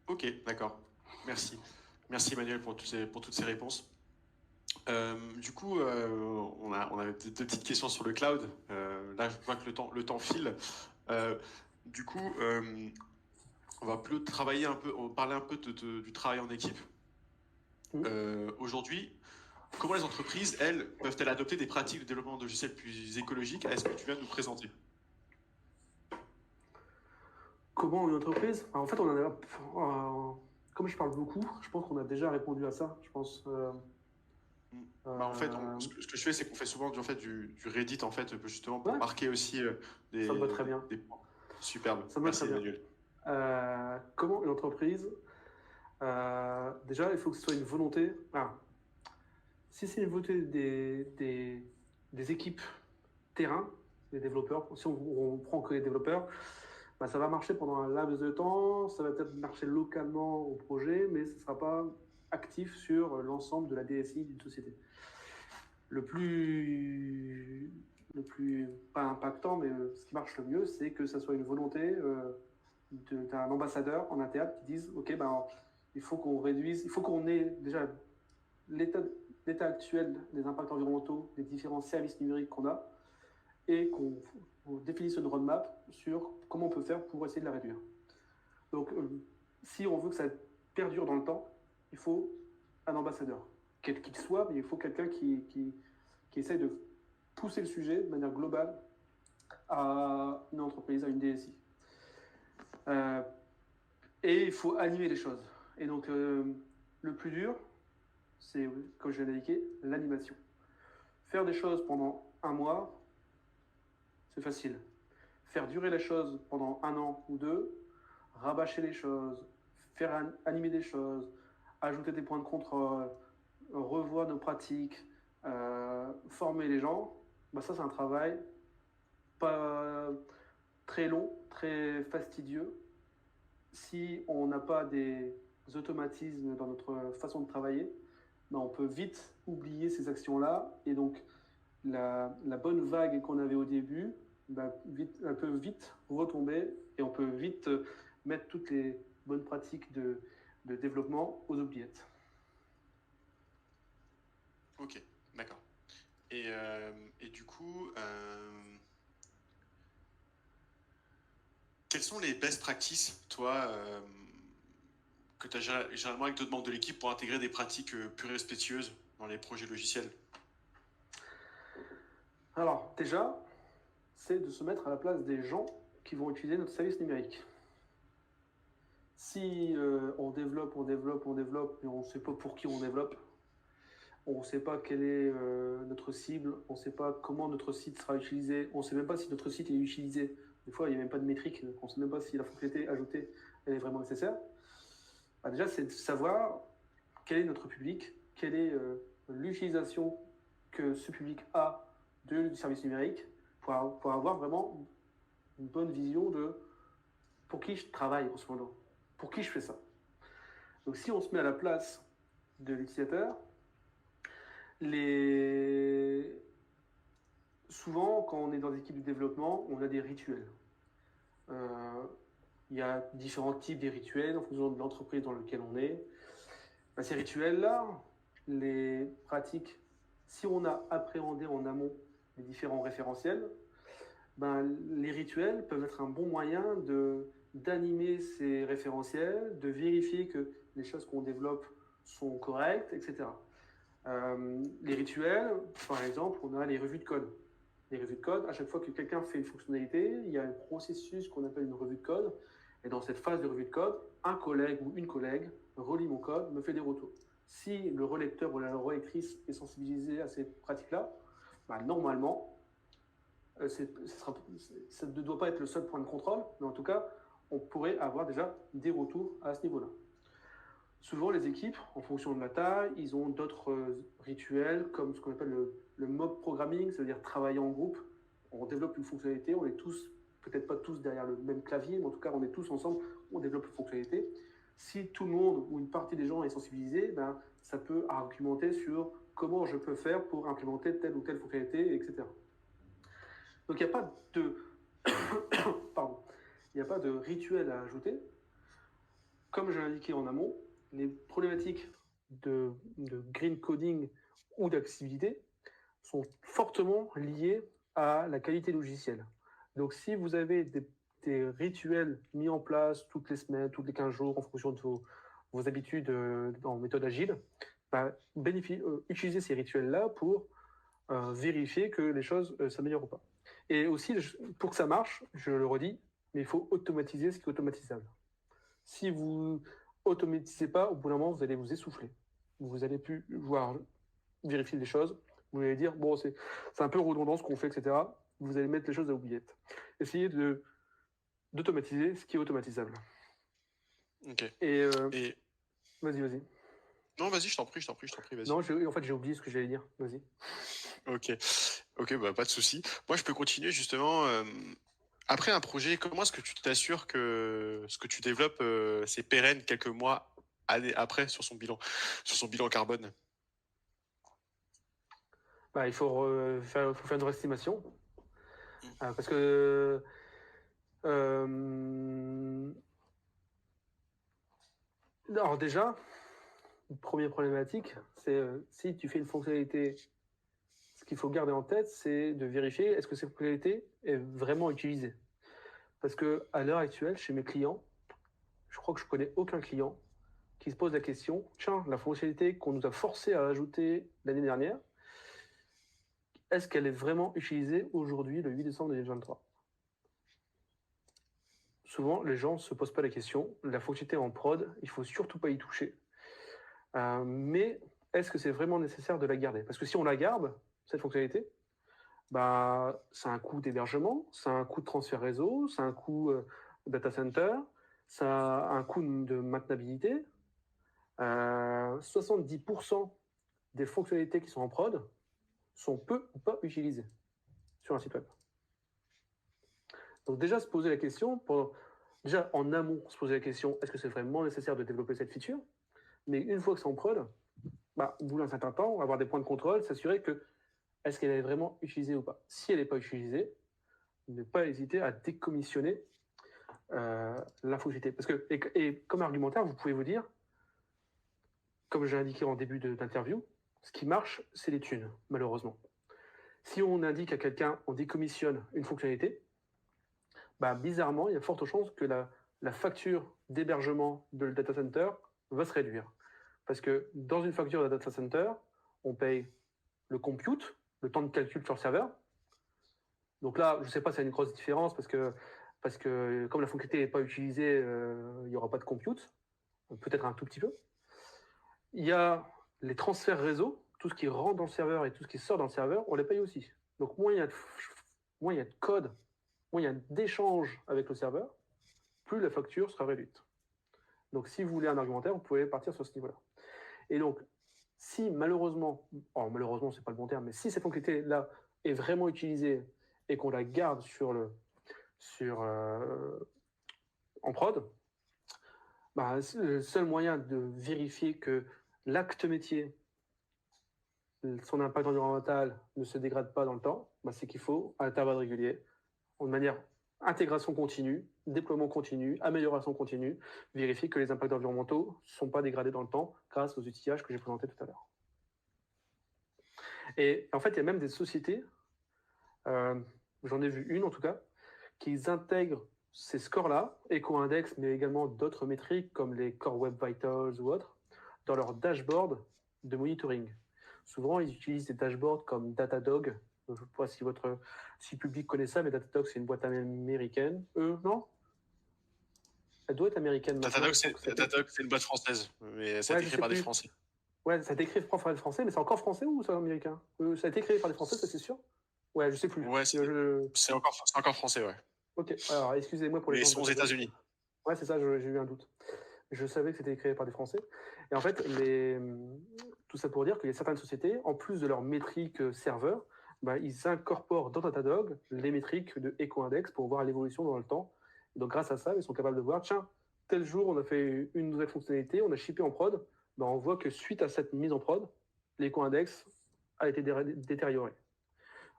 Ok, d'accord. Merci. Merci Emmanuel pour toutes ces réponses. Du coup, on a deux petites questions sur le cloud. Là, je vois que le temps file. Euh, du coup, on va plus travailler un peu, on va parler un peu du travail en équipe. Aujourd'hui, comment les entreprises, elles, peuvent-elles adopter des pratiques de développement de logiciels plus écologiques? Est-ce que tu viens de nous présenter? Comment une entreprise? En fait, on en a. Comme je parle beaucoup, je pense qu'on a déjà répondu à ça. Je pense. Bah, en fait, Euh, ce que je fais, c'est qu'on fait souvent du Reddit, en fait, justement pour ouais, marquer aussi ça me va très bien. des points. Superbe. Ça me va Merci très bien. Emmanuel. Comment une entreprise? Déjà, il faut que ce soit une volonté. Si c'est une volonté des équipes terrain, des développeurs, si on prend que les développeurs, bah, ça va marcher pendant un laps de temps, ça va peut-être marcher localement au projet, mais ce ne sera pas actif sur l'ensemble de la DSI d'une société. Le plus pas impactant, mais ce qui marche le mieux, c'est que ça soit une volonté d'un ambassadeur en interne qui dise, ok, ben, il faut qu'on réduise, il faut qu'on ait déjà l'état actuel des impacts environnementaux des différents services numériques qu'on a et qu'on définisse une roadmap sur comment on peut faire pour essayer de la réduire. Donc, si on veut que ça perdure dans le temps, il faut un ambassadeur, quel qu'il soit, mais il faut quelqu'un qui essaye de pousser le sujet de manière globale à une entreprise, à une DSI. Et il faut animer les choses. Et donc, le plus dur, c'est, comme je l'ai indiqué, l'animation. Faire des choses pendant un mois, c'est facile. Faire durer les choses pendant un an ou deux, rabâcher les choses, faire animer des choses, ajouter des points de contrôle, revoir nos pratiques, former les gens, bah ça c'est un travail pas très long, très fastidieux. Si on n'a pas des automatismes dans notre façon de travailler, bah on peut vite oublier ces actions-là et donc la bonne vague qu'on avait au début, bah, elle peut vite retomber et on peut vite mettre toutes les bonnes pratiques de développement aux oubliettes. Ok, d'accord. Et du coup, quelles sont les best practices, toi, que tu as généralement avec d'autres membres de l'équipe pour intégrer des pratiques plus respectueuses dans les projets logiciels? Alors déjà, c'est de se mettre à la place des gens qui vont utiliser notre service numérique. Si on développe, mais on ne sait pas pour qui on développe, on ne sait pas quelle est notre cible, on ne sait pas comment notre site sera utilisé, on ne sait même pas si notre site est utilisé. Des fois, il n'y a même pas de métrique, on ne sait même pas si la fonctionnalité ajoutée elle est vraiment nécessaire. Bah, déjà, c'est de savoir quel est notre public, quelle est l'utilisation que ce public a du service numérique pour avoir vraiment une bonne vision de pour qui je travaille en ce moment. pour qui je fais ça? Donc si on se met à la place de l'utilisateur, souvent quand on est dans des équipes de développement, on a des rituels. Il y a différents types de rituels en fonction de l'entreprise dans laquelle on est. Ces rituels-là, les pratiques, si on a appréhendé en amont les différents référentiels, les rituels peuvent être un bon moyen d'animer ces référentiels, de vérifier que les choses qu'on développe sont correctes, etc. Les rituels, par exemple, on a les revues de code. Les revues de code, à chaque fois que quelqu'un fait une fonctionnalité, il y a un processus qu'on appelle une revue de code. Et dans cette phase de revue de code, un collègue ou une collègue relit mon code, me fait des retours. Si le relecteur ou la relectrice est sensibilisé à ces pratiques-là, normalement, ça ne doit pas être le seul point de contrôle, mais en tout cas, on pourrait avoir déjà des retours à ce niveau-là. Souvent, les équipes, en fonction de la taille, ils ont d'autres rituels, comme ce qu'on appelle le mob programming, c'est-à-dire travailler en groupe. On développe une fonctionnalité, on est tous, peut-être pas tous derrière le même clavier, mais en tout cas, on est tous ensemble, on développe une fonctionnalité. Si tout le monde ou une partie des gens est sensibilisé, ça peut argumenter sur comment je peux faire pour implémenter telle ou telle fonctionnalité, etc. Donc, il n'y a pas de pardon, il n'y a pas de rituel à ajouter. Comme je l'ai indiqué en amont, les problématiques de green coding ou d'accessibilité sont fortement liées à la qualité logicielle. Donc, si vous avez des rituels mis en place toutes les semaines, toutes les 15 jours, en fonction de vos habitudes en méthode agile, utilisez ces rituels-là pour vérifier que les choses s'améliorent ou pas. Et aussi, pour que ça marche, je le redis, mais il faut automatiser ce qui est automatisable. Si vous automatisez pas, au bout d'un moment, vous allez vous essouffler. Vous allez plus voir vérifier les choses. Vous allez dire, bon, c'est un peu redondant ce qu'on fait, etc. Vous allez mettre les choses à oubliettes. Essayez d'automatiser ce qui est automatisable. Ok. Et vas-y. Non, vas-y, je t'en prie, vas-y. Non, en fait, j'ai oublié ce que j'allais dire. Vas-y. Ok, pas de souci. Moi, je peux continuer justement. Après un projet, comment est-ce que tu t'assures que ce que tu développes, c'est pérenne quelques mois après sur son bilan carbone? Il faut faire une estimation. Parce que alors déjà, première problématique, c'est si tu fais une fonctionnalité, ce qu'il faut garder en tête, c'est de vérifier est-ce que cette fonctionnalité est vraiment utilisée. Parce qu'à l'heure actuelle, chez mes clients, je crois que je ne connais aucun client qui se pose la question, tiens, la fonctionnalité qu'on nous a forcé à ajouter l'année dernière, est-ce qu'elle est vraiment utilisée aujourd'hui, le 8 décembre 2023 ? Souvent, les gens ne se posent pas la question. La fonctionnalité en prod, il ne faut surtout pas y toucher. Mais est-ce que c'est vraiment nécessaire de la garder? Parce que si on la garde, cette fonctionnalité, c'est un coût d'hébergement, c'est un coût de transfert réseau, c'est un coût data center, ça a un coût de maintenabilité. 70% des fonctionnalités qui sont en prod sont peu ou pas utilisées sur un site web. Donc déjà se poser la question, déjà en amont se poser la question, est-ce que c'est vraiment nécessaire de développer cette feature? Mais une fois que c'est en prod, au bout d'un certain temps, avoir des points de contrôle, s'assurer que est-ce qu'elle est vraiment utilisée ou pas. Si elle n'est pas utilisée, ne pas hésiter à décommissionner la fonctionnalité. Parce que, et comme argumentaire, vous pouvez vous dire, comme j'ai indiqué en début d'interview, ce qui marche, c'est les thunes, malheureusement. Si on indique à quelqu'un, on décommissionne une fonctionnalité, bizarrement, il y a forte chance que la facture d'hébergement de le data center va se réduire. Parce que dans une facture de data center, on paye le compute, le temps de calcul sur le serveur. Donc là, je ne sais pas s'il y a une grosse différence parce que comme la fonctionnalité n'est pas utilisée, il n'y aura pas de compute, peut-être un tout petit peu. Il y a les transferts réseau, tout ce qui rentre dans le serveur et tout ce qui sort dans le serveur, on les paye aussi. Donc moins il y a de code, moins il y a d'échanges avec le serveur, plus la facture sera réduite. Donc si vous voulez un argumentaire, vous pouvez partir sur ce niveau-là. Et donc, si malheureusement, c'est pas le bon terme, mais si cette fonctionnalité-là est vraiment utilisée et qu'on la garde en prod, Le seul moyen de vérifier que l'acte métier, son impact environnemental ne se dégrade pas dans le temps, c'est qu'il faut, à intervalles réguliers, de manière intégration continue, déploiement continu, amélioration continue, vérifier que les impacts environnementaux ne sont pas dégradés dans le temps grâce aux outillages que j'ai présentés tout à l'heure. Et en fait, il y a même des sociétés, j'en ai vu une en tout cas, qui intègrent ces scores-là, Eco-Index, mais également d'autres métriques comme les Core Web Vitals ou autres, dans leur dashboard de monitoring. Souvent, ils utilisent des dashboards comme Datadog. Je ne sais pas si le public connaît ça, mais Datadog, c'est une boîte américaine. Non? Elle doit être américaine. Datadog, c'est une boîte française, mais ça a été créé par des Français. Ouais, ça a été créé par des Français, mais c'est encore français ou c'est américain? Ça a été créé par des Français, ça c'est sûr? Ouais, je sais plus. Ouais, c'est encore français, ouais. Ok, alors excusez-moi pour les gens. Mais ils sont aux États-Unis. Ouais, c'est ça, j'ai eu un doute. Je savais que c'était créé par des Français. Et en fait, tout ça pour dire qu'il y a certaines sociétés, en plus de leurs métriques serveurs, ils incorporent dans Datadog les métriques de Eco-Index pour voir l'évolution dans le temps. Et donc, grâce à ça, ils sont capables de voir, tiens, tel jour, on a fait une nouvelle fonctionnalité, on a shippé en prod, on voit que suite à cette mise en prod, l'Eco-Index a été détérioré.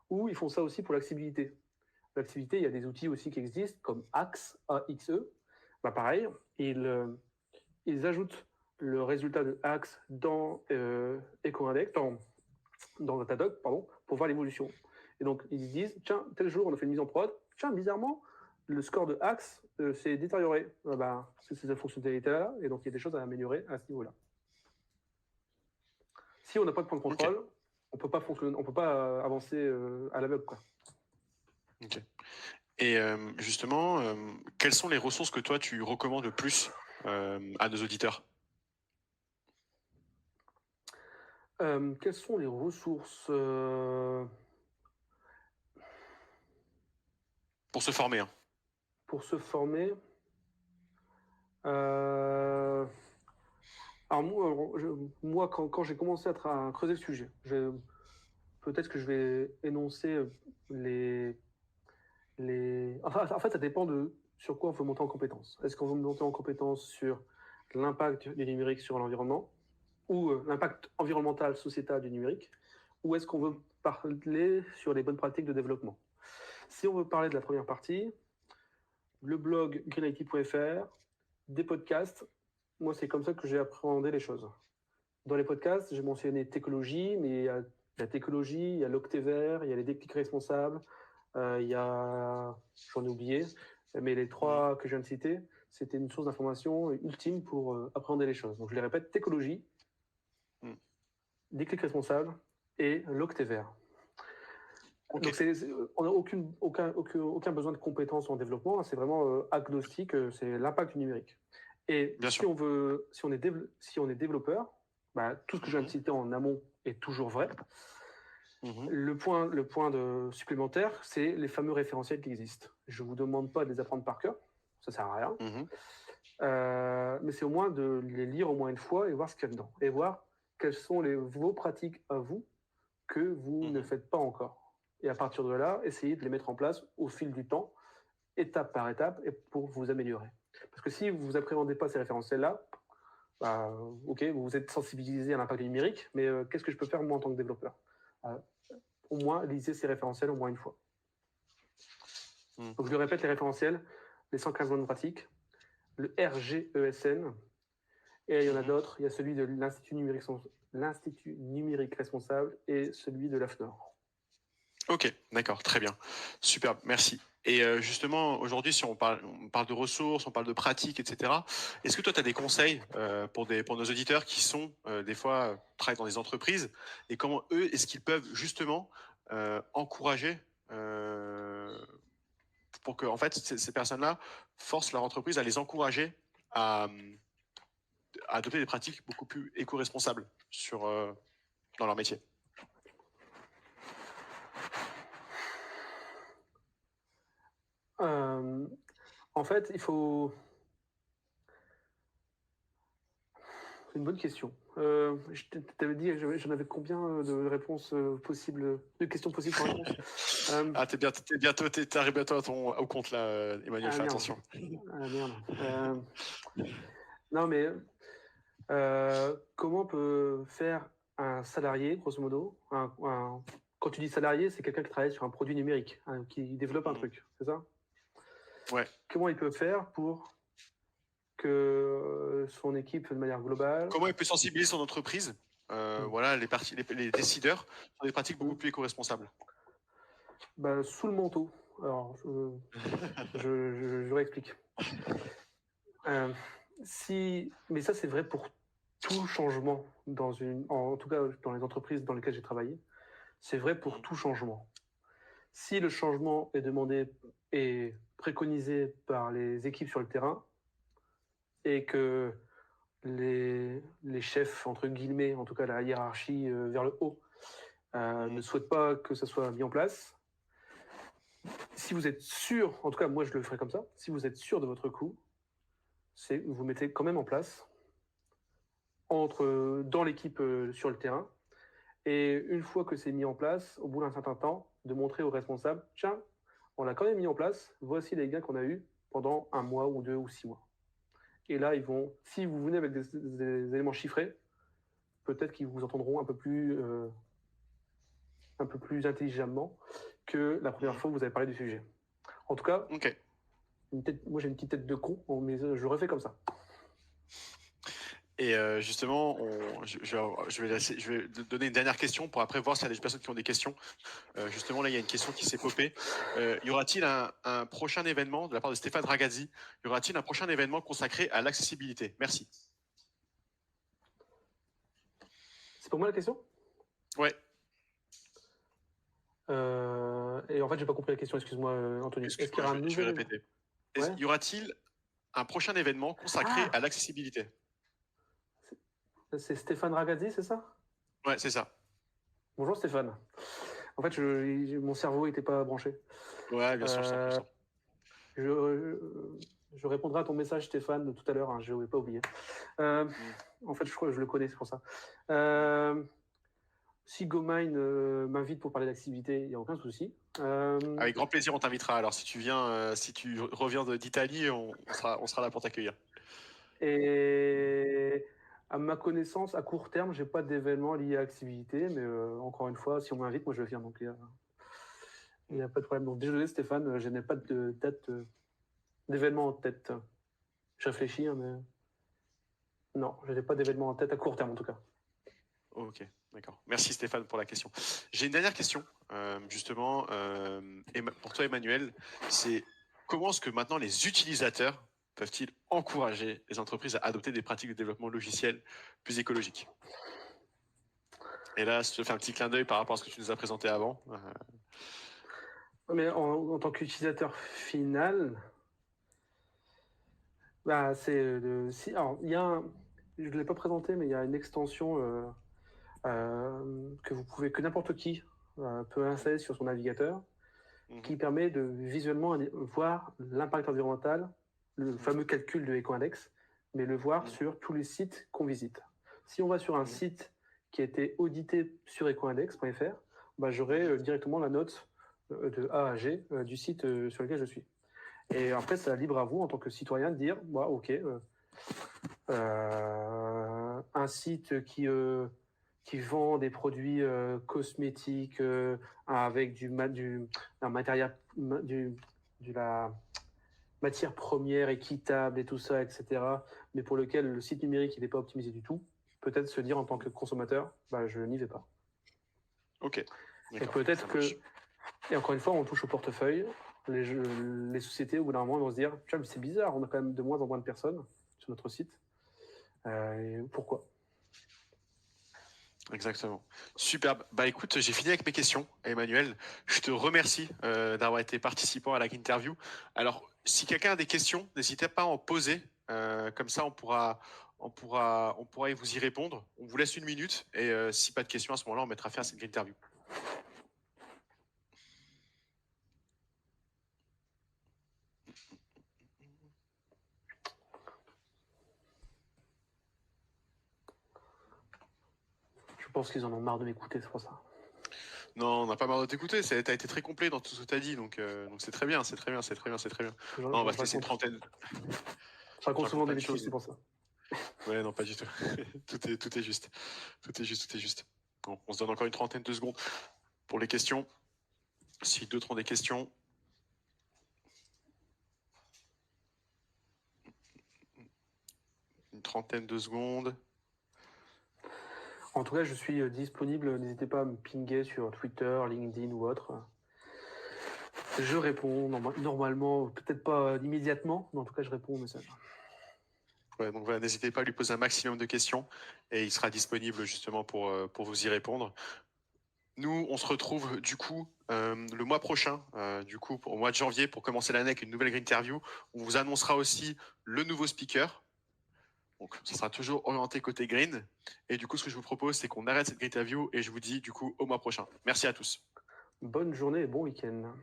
Ou ils font ça aussi pour l'accessibilité. L'accessibilité, il y a des outils aussi qui existent, comme Axe, A-X-E. Pareil, ils ajoutent le résultat de Axe dans Eco-Index, dans Datadog, pour voir l'évolution. Et donc, ils disent, tiens, tel jour, on a fait une mise en prod. Tiens, bizarrement, le score de Axe s'est détérioré. C'est cette fonctionnalité-là, et donc il y a des choses à améliorer à ce niveau-là. Si on n'a pas de point de contrôle, on ne peut pas avancer à l'aveugle, quoi. Ok. Et justement, quelles sont les ressources que toi, tu recommandes le plus à nos auditeurs? Quelles sont les ressources pour se former? Pour se former, alors moi quand j'ai commencé à creuser le sujet, peut-être que je vais énoncer en fait, ça dépend de sur quoi on veut monter en compétence. Est-ce qu'on veut monter en compétence sur l'impact du numérique sur l'environnement ou l'impact environnemental, sociétal du numérique, ou est-ce qu'on veut parler sur les bonnes pratiques de développement? Si on veut parler de la première partie, le blog greenIT.fr, des podcasts, moi c'est comme ça que j'ai appréhendé les choses. Dans les podcasts, j'ai mentionné Técologie, mais il y a la Técologie, il y a l'Octévert, il y a les déclics responsables, il y a, j'en ai oublié, mais les trois que je viens de citer, c'était une source d'information ultime pour appréhender les choses. Donc je les répète, Técologie, déclic responsable et l'Octévert. Okay. Donc on n'a aucun besoin de compétences en développement, c'est vraiment agnostique, c'est l'impact du numérique. Et si on est développeur, tout ce que je viens de citer en amont est toujours vrai. Le point supplémentaire, c'est les fameux référentiels qui existent. Je ne vous demande pas de les apprendre par cœur, ça ne sert à rien. Mais c'est au moins de les lire au moins une fois et voir ce qu'il y a dedans. Et voir quelles sont vos pratiques à vous que vous ne faites pas encore. Et à partir de là, essayez de les mettre en place au fil du temps, étape par étape, et pour vous améliorer. Parce que si vous n'appréhendez pas ces référentiels-là, ok, vous êtes sensibilisé à l'impact numérique, mais qu'est-ce que je peux faire moi en tant que développeur? Au moins, lisez ces référentiels au moins une fois. Donc je le répète, les référentiels, les 115 bonnes pratiques, le RGESN, et il y en a d'autres, il y a celui de l'Institut numérique responsable et celui de l'AFNOR. Ok, d'accord, très bien. Superbe, merci. Et justement, aujourd'hui, si on parle de ressources, on parle de pratiques, etc., est-ce que toi, tu as des conseils pour nos auditeurs qui sont, des fois, travaillent dans des entreprises, et comment eux, est-ce qu'ils peuvent justement encourager pour que, en fait, ces personnes-là forcent leur entreprise à les encourager à adopter des pratiques beaucoup plus éco-responsables dans leur métier? En fait, il faut... C'est une bonne question. Je t'avais dit, j'en avais combien de réponses possibles, de questions possibles par réponse? T'arrives bientôt au compte là, Emmanuel, fais attention. Ah merde. Non, mais comment peut faire un salarié, grosso modo, quand tu dis salarié, c'est quelqu'un qui travaille sur un produit numérique, hein, qui développe un truc, c'est ça? Ouais. Comment il peut faire pour que son équipe, de manière globale... Comment il peut sensibiliser son entreprise, voilà, les décideurs sur des pratiques beaucoup plus éco-responsables? Bah, sous le manteau. Alors, je réexplique. Mais ça, c'est vrai pour tout changement en tout cas dans les entreprises dans lesquelles j'ai travaillé. C'est vrai pour tout changement. Si le changement est demandé et préconisé par les équipes sur le terrain et que les chefs, entre guillemets, en tout cas la hiérarchie vers le haut, ne souhaitent pas que ça soit mis en place, si vous êtes sûr, en tout cas moi je le ferai comme ça, si vous êtes sûr de votre coup, vous mettez quand même en place dans l'équipe sur le terrain. Et une fois que c'est mis en place, au bout d'un certain temps, de montrer aux responsables, tiens, on l'a quand même mis en place, voici les gains qu'on a eus pendant 1 mois ou 2 ou 6 mois. Et là, si vous venez avec des éléments chiffrés, peut-être qu'ils vous entendront un peu plus intelligemment que la première fois que vous avez parlé du sujet. En tout cas, Ok. moi j'ai une petite tête de con, mais je refais comme ça. Et justement, je vais donner une dernière question pour après voir s'il y a des personnes qui ont des questions. Justement, là, il y a une question qui s'est popée. Y aura-t-il un prochain événement de la part de Stéphane Ragazzi? Y aura-t-il un prochain événement consacré à l'accessibilité? Merci. C'est pour moi la question? Ouais. Et en fait, j'ai pas compris la question, excuse-moi, Anthony. Est-ce qu'il y aura un nouvel... Je vais répéter. Ouais. Y aura-t-il un prochain événement consacré à l'accessibilité? C'est Stéphane Ragazzi, c'est ça? Ouais, c'est ça. Bonjour Stéphane. En fait, mon cerveau n'était pas branché. Ouais, bien sûr, 100%. Je répondrai à ton message, Stéphane, de tout à l'heure. Hein, je ne vais pas oublier. En fait, je crois que je le connais, c'est pour ça. Si GoMine m'invite pour parler d'activité, il n'y a aucun souci. Avec grand plaisir, on t'invitera. Alors, si tu reviens d'Italie, on sera là pour t'accueillir. Et à ma connaissance, à court terme, j'ai pas d'événement lié à l'activité, mais encore une fois, si on m'invite, moi je viens. Donc il n'y a pas de problème. Donc désolé Stéphane, je n'ai pas de date d'événement en tête. Je réfléchis, hein, mais non, je n'ai pas d'événement en tête à court terme en tout cas. Ok, d'accord. Merci Stéphane pour la question. J'ai une dernière question, justement, pour toi Emmanuel. C'est comment est-ce que maintenant les utilisateurs peuvent-ils encourager les entreprises à adopter des pratiques de développement logiciel plus écologiques? Et là, je te fais un petit clin d'œil par rapport à ce que tu nous as présenté avant. Mais en tant qu'utilisateur final, bah, alors, je ne l'ai pas présenté, mais il y a une extension que n'importe qui peut installer sur son navigateur, qui permet de visuellement voir l'impact environnemental, le fameux calcul de Ecoindex, mais le voir sur tous les sites qu'on visite. Si on va sur un site qui a été audité sur ecoindex.fr, bah, j'aurai directement la note de A à G du site sur lequel je suis. Et après, c'est libre à vous, en tant que citoyen, de dire, bah, ok, un site qui vend des produits cosmétiques avec la matière première équitable et tout ça, etc., mais pour lequel le site numérique n'est pas optimisé du tout, peut-être se dire en tant que consommateur, bah, je n'y vais pas. Ok. Et peut-être que, et encore une fois, on touche au portefeuille. Les sociétés, au bout d'un moment, vont se dire, c'est bizarre, on a quand même de moins en moins de personnes sur notre site. Pourquoi? Exactement. Superbe. Bah écoute, j'ai fini avec mes questions, Emmanuel. Je te remercie d'avoir été participant à la interview. Alors, si quelqu'un a des questions, n'hésitez pas à en poser. Comme ça, on pourra vous y répondre. On vous laisse 1 minute et si pas de questions à ce moment-là, on mettra fin à cette interview. Je pense qu'ils en ont marre de m'écouter, c'est pour ça. Non, on n'a pas marre de t'écouter. Tu as été très complet dans tout ce que tu as dit, donc c'est très bien, c'est très bien. Non, on va te laisser une trentaine. Je raconte souvent des bêtises, c'est pour ça. Ouais, non, pas du tout. Tout est juste. Tout est juste. Bon, on se donne encore une trentaine de secondes pour les questions. Si d'autres ont des questions. Une trentaine de secondes. En tout cas, je suis disponible. N'hésitez pas à me pinguer sur Twitter, LinkedIn ou autre. Je réponds normalement, peut-être pas immédiatement, mais en tout cas, je réponds aux messages. Ouais, donc voilà, n'hésitez pas à lui poser un maximum de questions et il sera disponible justement pour vous y répondre. Nous, on se retrouve du coup le mois prochain, au mois de janvier, pour commencer l'année avec une nouvelle Green Interview. On vous annoncera aussi le nouveau speaker. Donc, ça sera toujours orienté côté green. Et du coup, ce que je vous propose, c'est qu'on arrête cette Green Interview et je vous dis du coup au mois prochain. Merci à tous. Bonne journée et bon week-end.